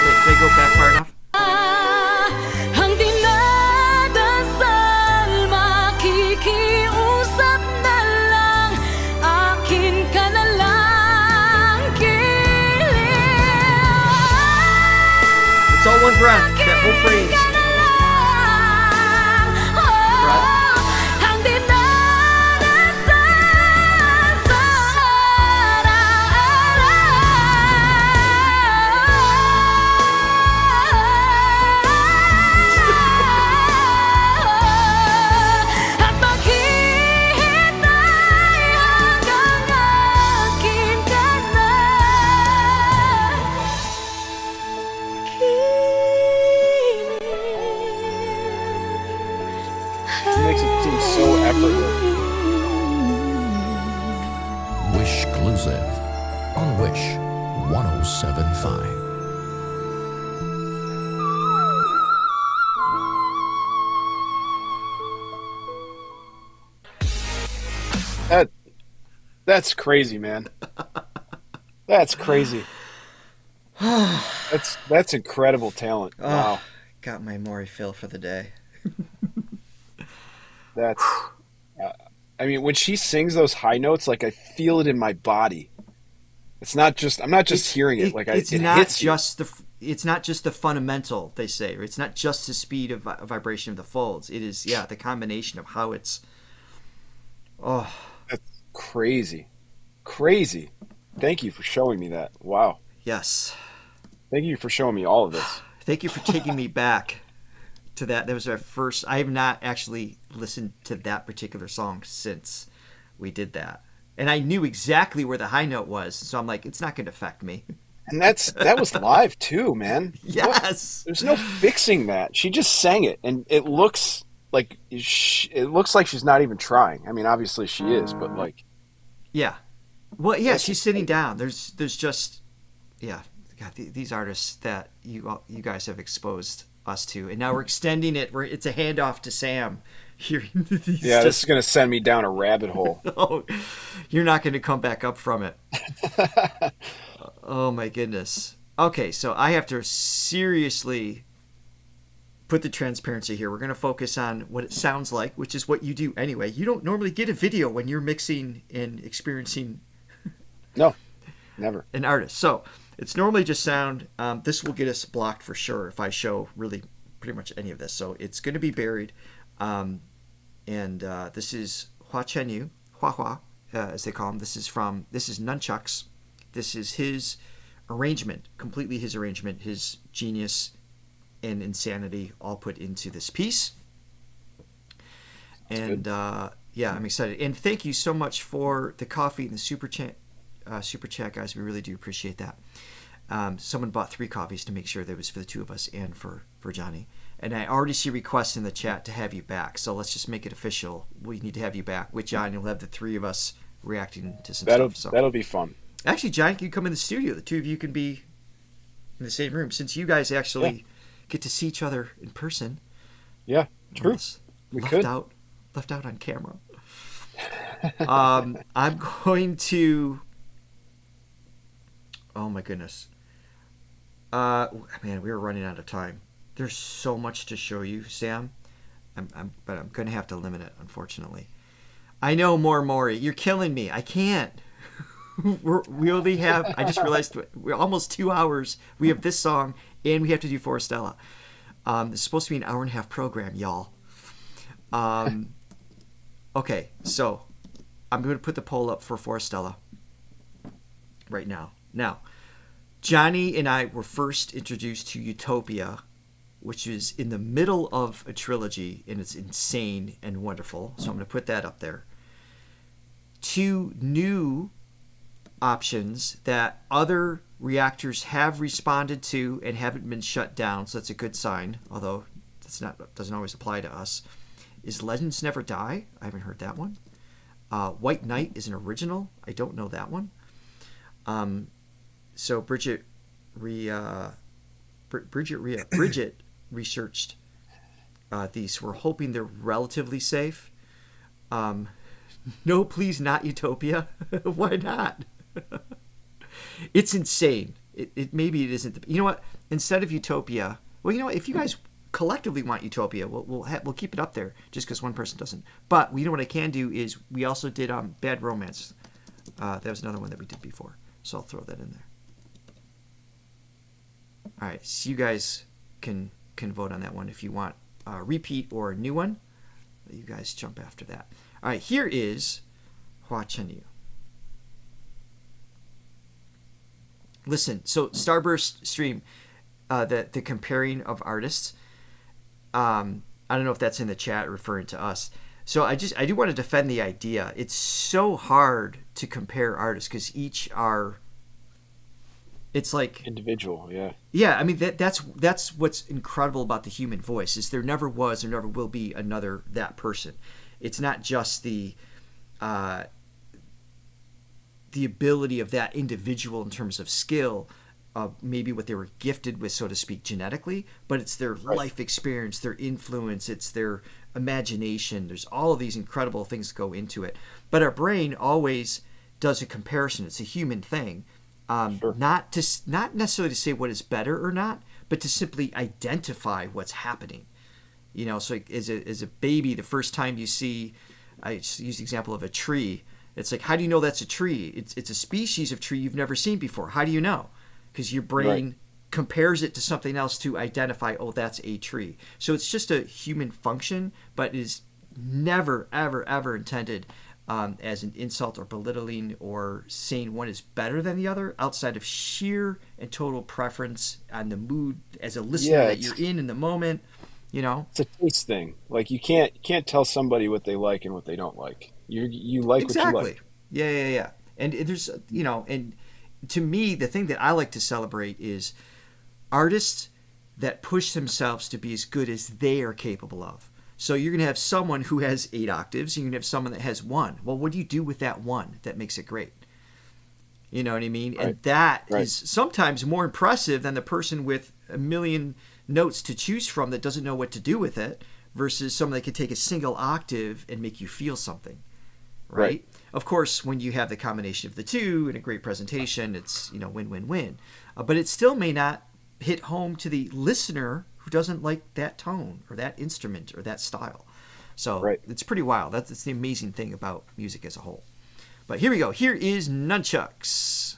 Did they go back far enough? Ang dinadasal makikiusap na lang, akin ka na lang kilig. It's all one breath. That whole phrase. Breath. Ang dinadasal sa araw. At maghihintay hanggang akin ka na. It makes it seem so effortless. Wish exclusive on Wish 1075. That's crazy, man. That's crazy. That's incredible talent. Wow. Got my Maury fill for the day. That's. I mean, when she sings those high notes, like I feel it in my body. It's not just. I'm not just hearing it. Like it's it not hits you. just the. It's not just the fundamental, they say. It's not just the speed of vibration of the folds. It is, the combination of how it's. Oh, That's crazy, crazy. Thank you for showing me that. Wow. yes. Thank you for showing me all of this. Thank you for taking me back to that. That was our first. I have not actually listened to that particular song since we did that, and I knew exactly where the high note was. So I'm like, it's not going to affect me. And that was live too, man. Yes. There's no fixing that. She just sang it, and it looks like she's not even trying. I mean, obviously she is, but like, Yeah. Well, yeah, she's sitting down. There's just, God, these artists that you guys have exposed us to, and now we're extending it. It's a handoff to Sam. Hearing these this is gonna send me down a rabbit hole. Oh, you're not going to come back up from it. Oh my goodness. Okay, so I have to seriously put the transparency here. We're going to focus on what it sounds like, which is what you do anyway. You don't normally get a video when you're mixing and experiencing No, never. an artist. So it's normally just sound. This will get us blocked for sure if I show really pretty much any of this. So it's going to be buried. This is Chenyu, as they call him. This is Nunchucks. This is his arrangement, completely his arrangement, his genius and insanity all put into this piece. And I'm excited. And thank you so much for the coffee and the super chat, guys. We really do appreciate that. Someone bought 3 coffees to make sure that it was for the 2 of us and for Johnny. And I already see requests in the chat to have you back. So let's just make it official. We need to have you back with John. You'll have the 3 of us reacting to some stuff. So that'll be fun. actually, John can come in the studio. The 2 of you can be in the same room since you guys actually get to see each other in person. Yeah, true. We could. Left out on camera. I'm going to. Oh my goodness. Man, we were running out of time. There's so much to show you, Sam. But I'm going to have to limit it, unfortunately. I know more Maury. You're killing me. I can't. We only have. I just realized we're almost 2 hours. We have this song, and we have to do Forestella. It's supposed to be an hour and a half program, y'all. Okay, so I'm going to put the poll up for Forestella right now. Now, Johnny and I were first introduced to Utopia, which is in the middle of a trilogy, and it's insane and wonderful. So I'm going to put that up there. 2 new options that other reactors have responded to and haven't been shut down, so that's a good sign, although doesn't always apply to us. Is Legends Never Die? I haven't heard that one. White Knight is an original. I don't know that one. So Bridget researched these. We're hoping they're relatively safe. No, please, not Utopia. Why not? It's insane. Maybe it isn't. You know what? Instead of Utopia, well, you know what? If you guys collectively want Utopia, we'll keep it up there just because one person doesn't. But you know what I can do is we also did Bad Romance. That was another one that we did before, so I'll throw that in there. All right, so you guys can vote on that one if you want a repeat or a new one. You guys jump after that. All right, here is Hua Chenyu. Listen, so Starburst stream, the comparing of artists. I don't know if that's in the chat referring to us. So I do want to defend the idea. It's so hard to compare artists because each are. It's like individual, yeah. Yeah, I mean that's what's incredible about the human voice is there never was or never will be another that person. It's not just the ability of that individual in terms of skill, maybe what they were gifted with, so to speak, genetically, but it's their life experience, their influence, it's their imagination. There's all of these incredible things that go into it. But our brain always does a comparison. It's a human thing. Sure. Not necessarily to say what is better or not, but to simply identify what's happening. You know, so as a baby, the first time you see, I use the example of a tree. It's like, how do you know that's a tree? It's a species of tree you've never seen before. How do you know? Because your brain compares it to something else to identify, oh, that's a tree. So it's just a human function, but is never, ever, ever intended as an insult or belittling or saying one is better than the other outside of sheer and total preference on the mood as a listener that you're in the moment, you know? It's a taste thing. Like you can't tell somebody what they like and what they don't like. You like exactly. what you like. Yeah. And there's, you know, and to me, the thing that I like to celebrate is artists that push themselves to be as good as they are capable of. So you're going to have someone who has 8 octaves, and you're going to have someone that has 1. Well, what do you do with that 1 that makes it great? You know what I mean? Right. And that is sometimes more impressive than the person with a million notes to choose from that doesn't know what to do with it versus someone that could take a single octave and make you feel something. Right? Of course, when you have the combination of the two and a great presentation, it's, you know, win-win-win. But it still may not hit home to the listener who doesn't like that tone or that instrument or that style. So it's pretty wild. That's the amazing thing about music as a whole. But here we go. Here is Nunchucks.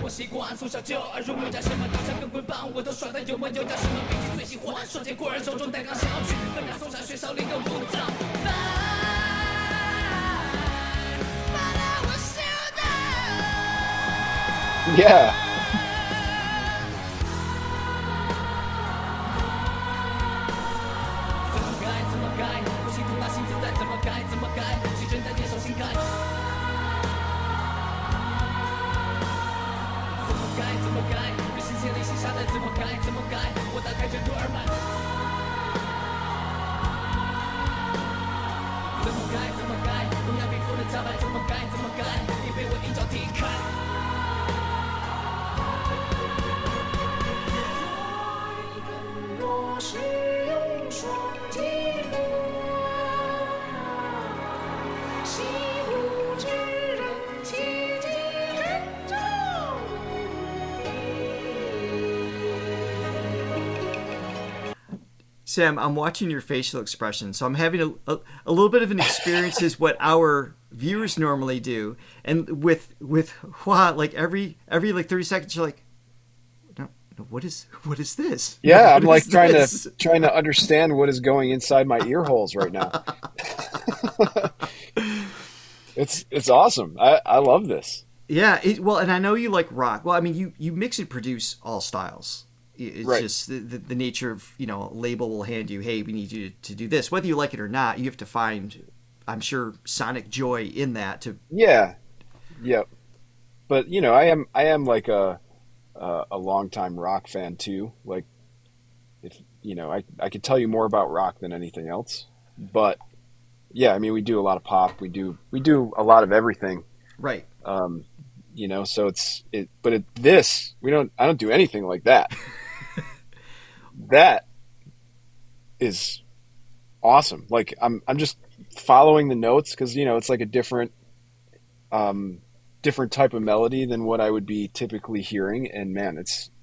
我习惯，从小就耳濡目染，什么刀枪跟棍棒我都耍得有模有样，什么兵器最喜欢，双截棍儿手中带钢，想要去分享，从小学少林的武藏。Yeah. 怎么改？不心痛那心自在，怎么改？怎么改？去真的接受心改。怎么改？怎么改？日行千里行下来，怎么改？怎么改？我打开任督二脉。怎么改？怎么改？不要被负的加白，怎么改？怎么改？你被我一脚踢开。Sam, I'm watching your facial expression, so I'm having a little bit of an experience as what our viewers normally do, and with Hua, like every like 30 seconds, you're like, no, what is this? Yeah, I'm What like is trying to understand what is going inside my ear holes right now. It's awesome. I love this. Yeah, well, and I know you like rock. Well, I mean, you mix and produce all styles. It's right. just the nature of, a label will hand you, hey, we need you to do this. Whether you like it or not, you have to find, I'm sure, sonic joy in that to. Yeah. Yep. But, I am like a longtime rock fan too. Like, if, I could tell you more about rock than anything else. But yeah, I mean, we do a lot of pop. We do a lot of everything. Right. So this, I don't do anything like that. That is awesome. Like I'm just following the notes because, it's like a different type of melody than what I would be typically hearing. And man,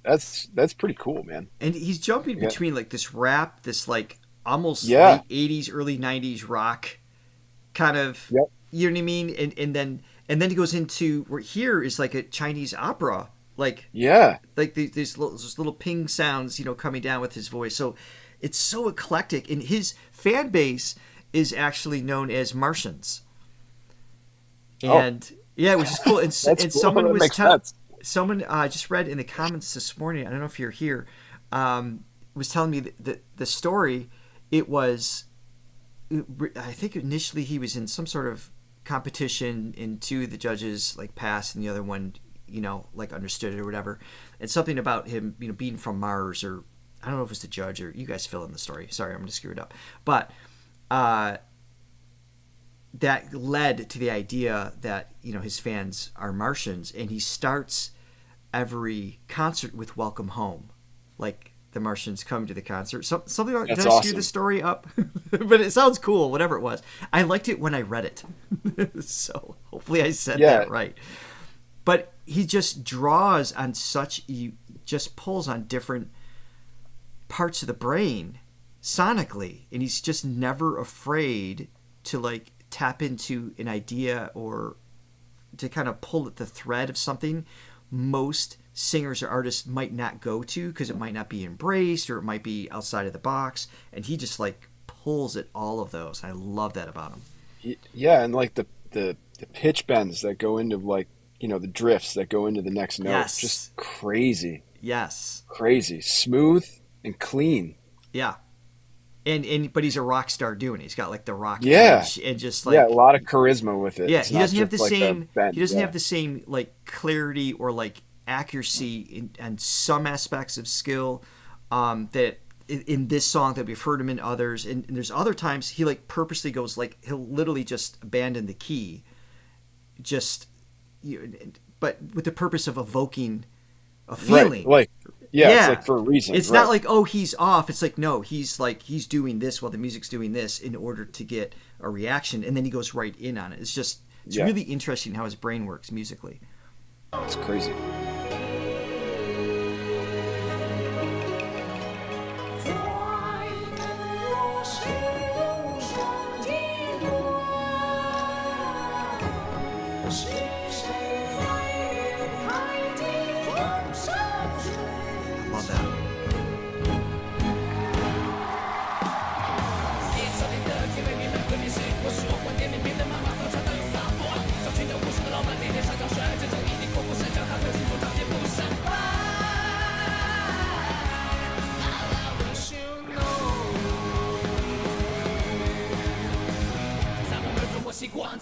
that's pretty cool, man. And he's jumping between like this rap, this like almost late 80s, early 90s rock kind of, you know what I mean? And then he goes into where here is like a Chinese opera, like these little ping sounds, coming down with his voice. So it's so eclectic, and his fan base is actually known as Martians. And which is cool. And someone was someone I just read in the comments this morning. I don't know if you're here. Was telling me that the story. It was, I think initially he was in some sort of competition, and two of the judges like passed and the other one like understood it or whatever, and something about him being from Mars, or I don't know if it's the judge, or you guys fill in the story, sorry, I'm gonna screw it up, but that led to the idea that his fans are Martians, and he starts every concert with Welcome Home, like the Martians come to the concert. Something like that. Did I screw the story up? But it sounds cool, whatever it was. I liked it when I read it. So hopefully I said that right. But he just draws on he just pulls on different parts of the brain sonically. And he's just never afraid to like tap into an idea or to kind of pull at the thread of something most singers or artists might not go to because it might not be embraced or it might be outside of the box, and he just like pulls at all of those. I love that about him. Yeah, and like the pitch bends that go into like the drifts that go into the next note, just crazy. Yes, crazy, smooth and clean. Yeah, and but he's a rock star doing it. He's got like the rock edge and just like a lot of charisma with it. Yeah, he doesn't have the same. He doesn't have the same like clarity or like accuracy and some aspects of skill that in this song that we've heard him in others, and there's other times he like purposely goes like he'll literally just abandon the key, but with the purpose of evoking a feeling. Right. It's like for a reason. It's not like, oh, he's off. It's like, no, he's doing this while the music's doing this in order to get a reaction, and then he goes right in on it. It's really interesting how his brain works musically. It's crazy.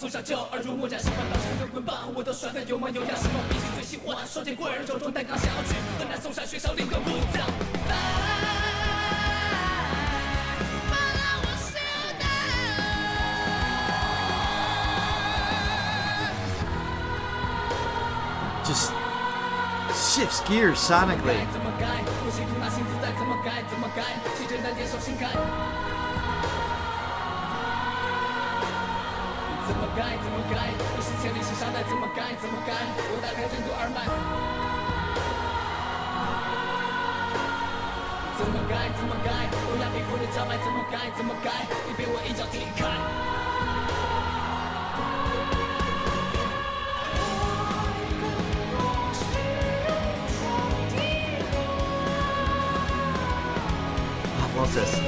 从小就耳濡目染，喜欢老师跟棍棒，我都甩得有模有样。是我毕竟最喜欢，双截棍，手中带钢，想要去河南嵩山学校领个武藏。Just shifts gears sonically. 怎么改？我试图拿心自在，怎么改？怎么改？气质难接受心改。怎么改？怎么改？我是千里是沙袋，怎么改？怎么改？我打开任督二脉。怎么改？怎么改？我压皮肤的脚脉，怎么改？怎么改？你被我一脚踢开。What's this?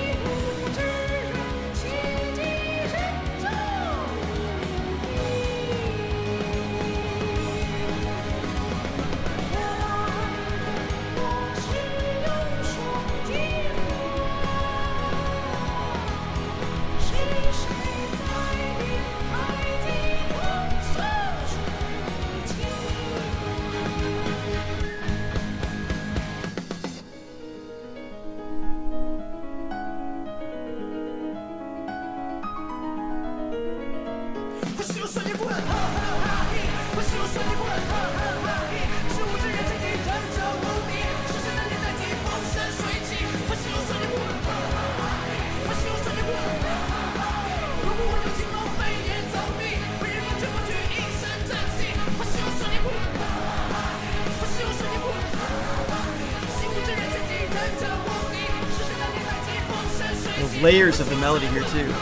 There's layers of the melody here too.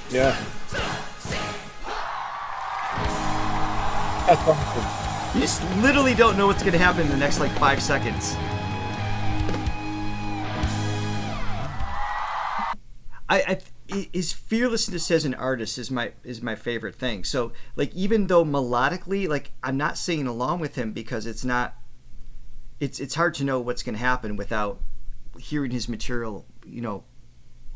Yeah. That's awesome. You just literally don't know what's going to happen in the next like 5 seconds. His fearlessness as an artist is my favorite thing. So like even though melodically, like I'm not singing along with him because it's hard to know what's going to happen without hearing his material, you know,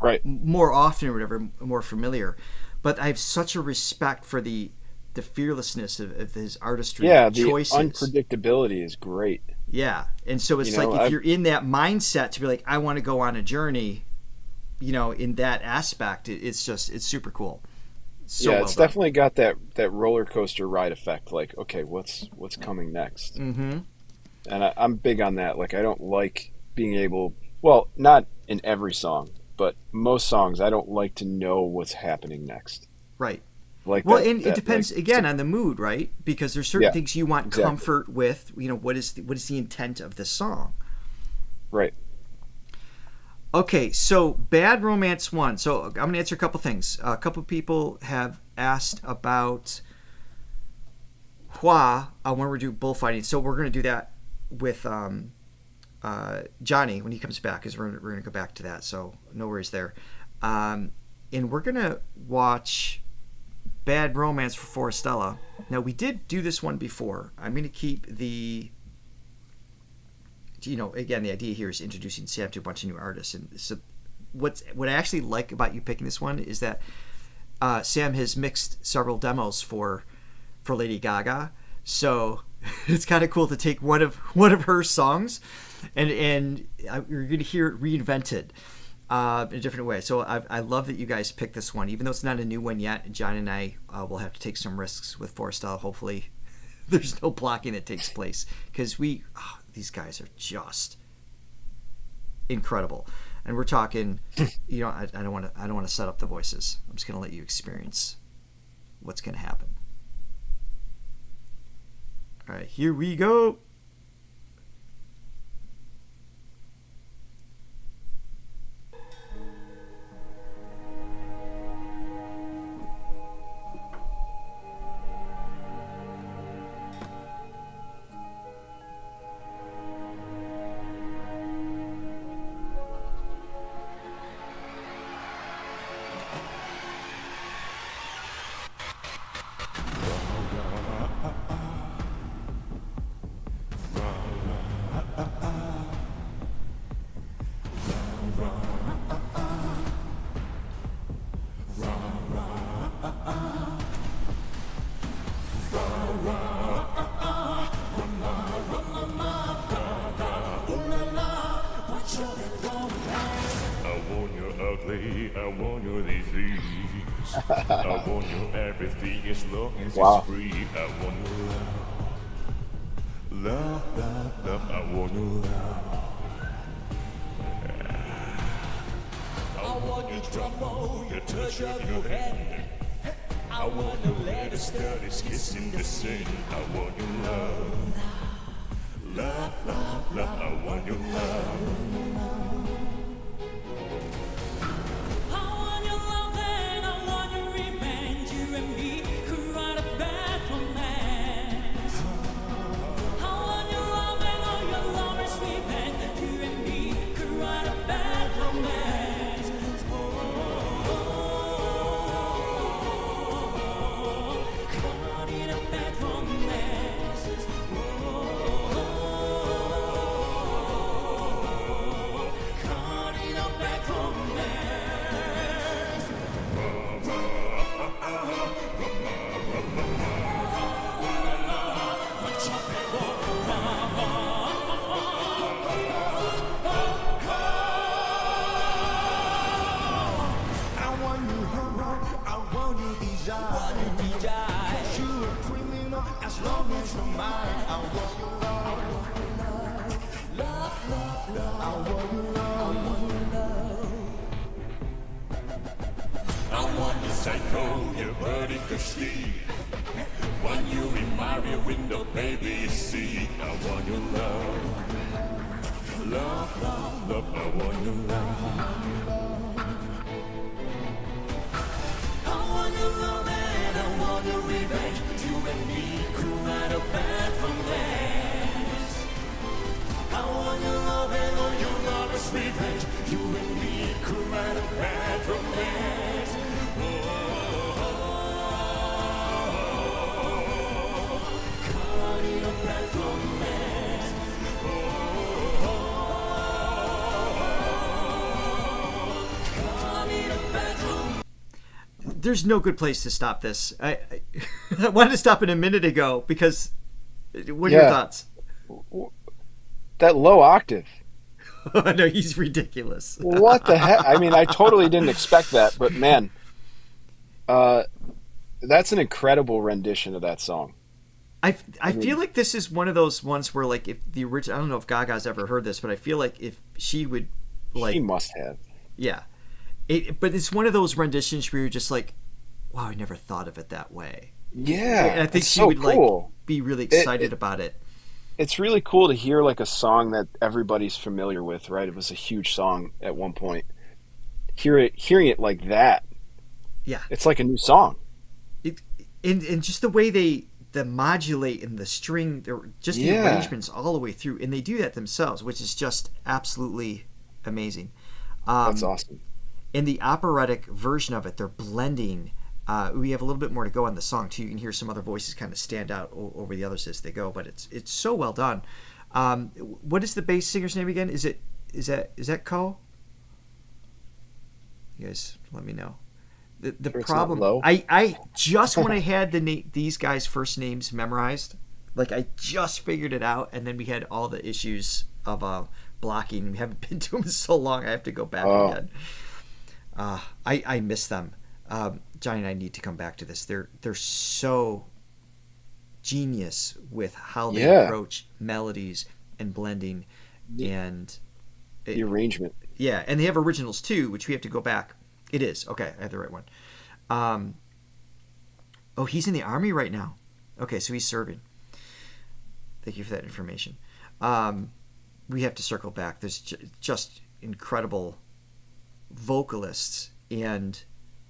right, more often or whatever, more familiar. But I have such a respect for the fearlessness of his artistry. Yeah, the choices. Unpredictability is great. Yeah, and so it's if you're in that mindset to be like, I want to go on a journey, you know, in that aspect, it's super cool. So yeah, it's definitely got that roller coaster ride effect. Like, okay, what's coming next? Mm-hmm. And I'm big on that. Like, I don't like being able, well, not in every song, but most songs, I don't like to know what's happening next. Right. Like, well, and it depends again on the mood, right? Because there's certain things you want comfort with. You know, what is the intent of the song? Right. Okay, so Bad Romance 1. So I'm going to answer a couple things. A couple people have asked about Hua when we do bullfighting. So we're going to do that with Johnny when he comes back, because we're going to go back to that. So no worries there. And we're going to watch Bad Romance for Forestella. Now, we did do this one before. I'm going to keep the... You know, again, the idea here is introducing Sam to a bunch of new artists. And so what I actually like about you picking this one is that Sam has mixed several demos for Lady Gaga. So it's kind of cool to take one of her songs and you're going to hear it reinvented in a different way. So I love that you guys picked this one. Even though it's not a new one yet, John and I will have to take some risks with Forestella. Hopefully there's no blocking that takes place, because these guys are just incredible. And we're talking, you know, I don't want to set up the voices. I'm just going to let you experience what's going to happen. All right, here we go. I want your everything as long as Wow. it's free. I want your love. Love, love, love, I want your love. I want your trouble, your touch of your hand. I want to let us start is kissing the sand. I want your love. Love, love, love, I want your love. I want your love and I want your revenge. You and me could write a bad romance. I want your love and all your lovers' revenge. You and me could write a bad romance. Caught in a bad romance. Caught in a bad romance. I want you hurt, I want you desire. Cause you a criminal as long as you're mine. I want your love. Love, love, love. I want your love. I want your psycho, your burning Christine. When you in my rear window, baby, you see. I want your love. Love, love, love, I want your love. I want your love and I want your revenge. You and me could write a bad romance. I want your love and all your lovers' revenge. You and me could write a bad romance. Caught in a bad romance. Caught in a bad romance. There's no good place to stop this. I wanted to stop it a minute ago because what are your Yeah. thoughts? That low octave. No, he's ridiculous. What the heck? I mean, I totally didn't expect that, but man, that's an incredible rendition of that song. I feel like this is one of those ones where, like, if the original, I don't know if Gaga's ever heard this, but I feel like if she would, like, He must have. yeah, but it's one of those renditions where you're just like, wow, I never thought of it that way. Yeah, And I think it's she so would cool. like be really excited about it. It's really cool to hear like a song that everybody's familiar with, right? It was a huge song at one point. Hearing it like that, Yeah, it's like a new song. and just the way they modulate and the string, just the Yeah. arrangements all the way through, and they do that themselves, which is just absolutely amazing. That's awesome. In the operatic version of it, they're blending. We have a little bit more to go on the song too. You can hear some other voices kind of stand out over the others as they go, but it's so well done. What is the bass singer's name again? Is that Ko? You guys, let me know. The Sure it's not problem, low? I just when I had these guys' first names memorized, like I just figured it out, and then we had all the issues of blocking. We haven't been to them in so long. I have to go back again. I miss them. Johnny and I need to come back to this. They're so genius with how they Yeah. approach melodies and blending, and The arrangement. yeah, and they have originals too, which we have to go back. It is okay. I have the right one. Oh, he's in the army right now. Okay, so he's serving. Thank you for that information. We have to circle back. There's just incredible vocalists, and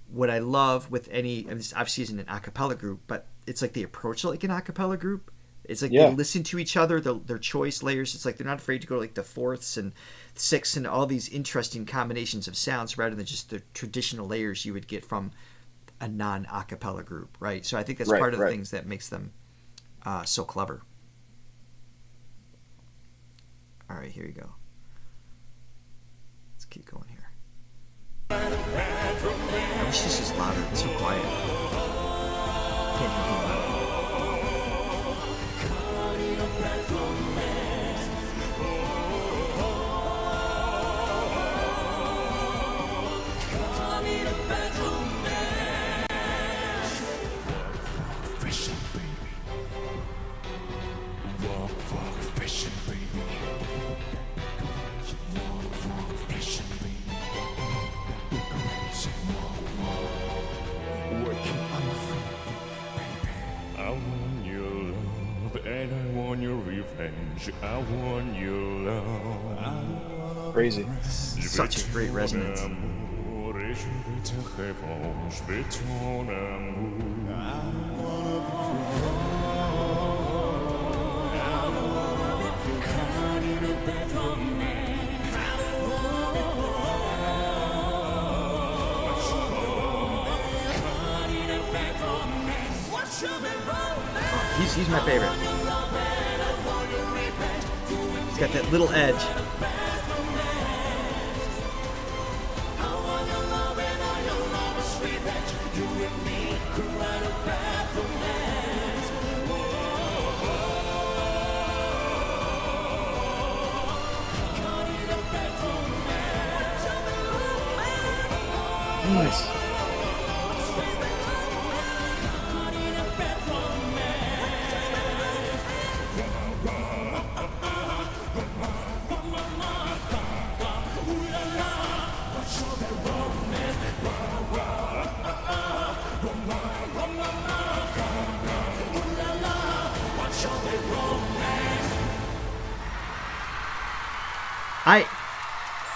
what I love with any, and this obviously isn't an a cappella group, but it's like they approach it like an a cappella group. It's like Yeah. they listen to each other, their choice layers. It's like they're not afraid to go like the fourths and sixths and all these interesting combinations of sounds rather than just the traditional layers you would get from a non-a cappella group, right? So I think that's Right, part of the right. things that makes them so clever. All right, here you go. Let's keep going here. I wish this was louder. It's so quiet. Can't hear anything louder. I want your revenge. I want your love. Crazy. Such a great resonance. Amour, et je vais te revanche, je vais ton amour. He's my favorite. He's got that little edge. Nice.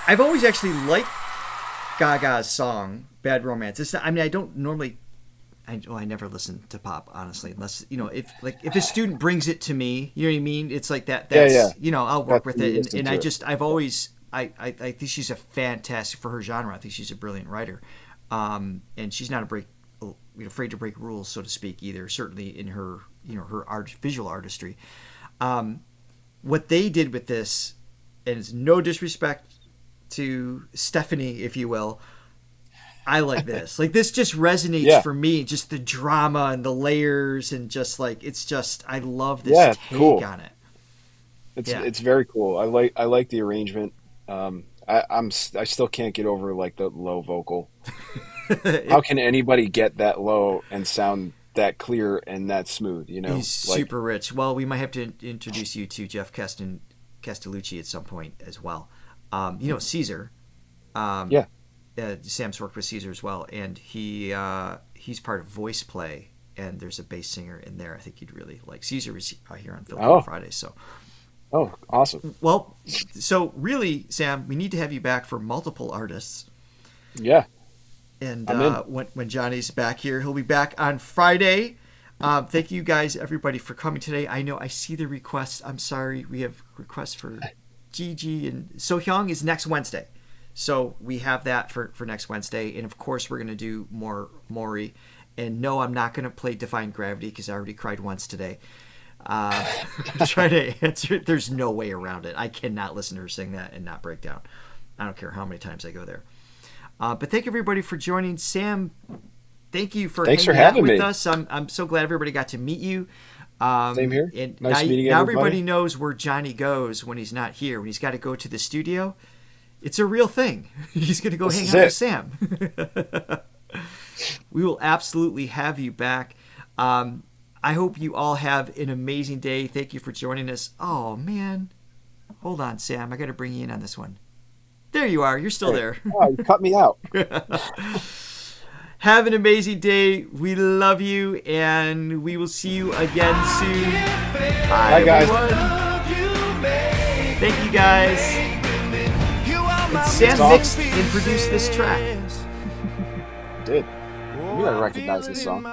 I've always actually liked Gaga's song "Bad Romance." I don't normally. I never listen to pop, honestly, unless if a student brings it to me, you know what I mean. It's like that. That's I'll work with it, and I've always I think she's a fantastic for her genre. I think she's a brilliant writer, and she's not afraid to break rules, so to speak, either. Certainly in her her visual artistry. What they did with this, and it's no disrespect to Stephanie, if you will, I like this. Like, this just resonates for me. Just the drama and the layers, and just like I love this take on it. It's very cool. I like the arrangement. I still can't get over like the low vocal. How can anybody get that low and sound that clear and that smooth? He's super rich. Well, we might have to introduce you to Jeff Castellucci at some point as well. Caesar. Sam's worked with Caesar as well, and he's part of Voice Play, and there's a bass singer in there. I think you'd really like. Caesar was here on Philly on Friday, so. Oh, awesome. Well, so really, Sam, we need to have you back for multiple artists. Yeah. And when Johnny's back here, he'll be back on Friday. Thank you guys, everybody, for coming today. I know I see the requests. I'm sorry. We have requests for Gigi, and Sohyang is next Wednesday. So we have that for next Wednesday. And, of course, we're going to do more Maury. And, no, I'm not going to play Defying Gravity because I already cried once today. I'm trying to answer. There's no way around it. I cannot listen to her sing that and not break down. I don't care how many times I go there. But thank everybody for joining. Sam, thank you for hanging out with us. I'm so glad everybody got to meet you. Same here. And nice meeting now everybody. Everybody knows where Johnny goes when he's not here. When he's got to go to the studio, it's a real thing. He's going to go hang out with Sam. We will absolutely have you back. I hope you all have an amazing day. Thank you for joining us. Oh, man. Hold on, Sam. I got to bring you in on this one. There you are. You're still there. Oh, you cut me out. Have an amazing day. We love you, and we will see you again soon. Bye, guys. Everyone. Thank you, guys. And Sam mixed and produced this track. Did. You gotta recognize this song.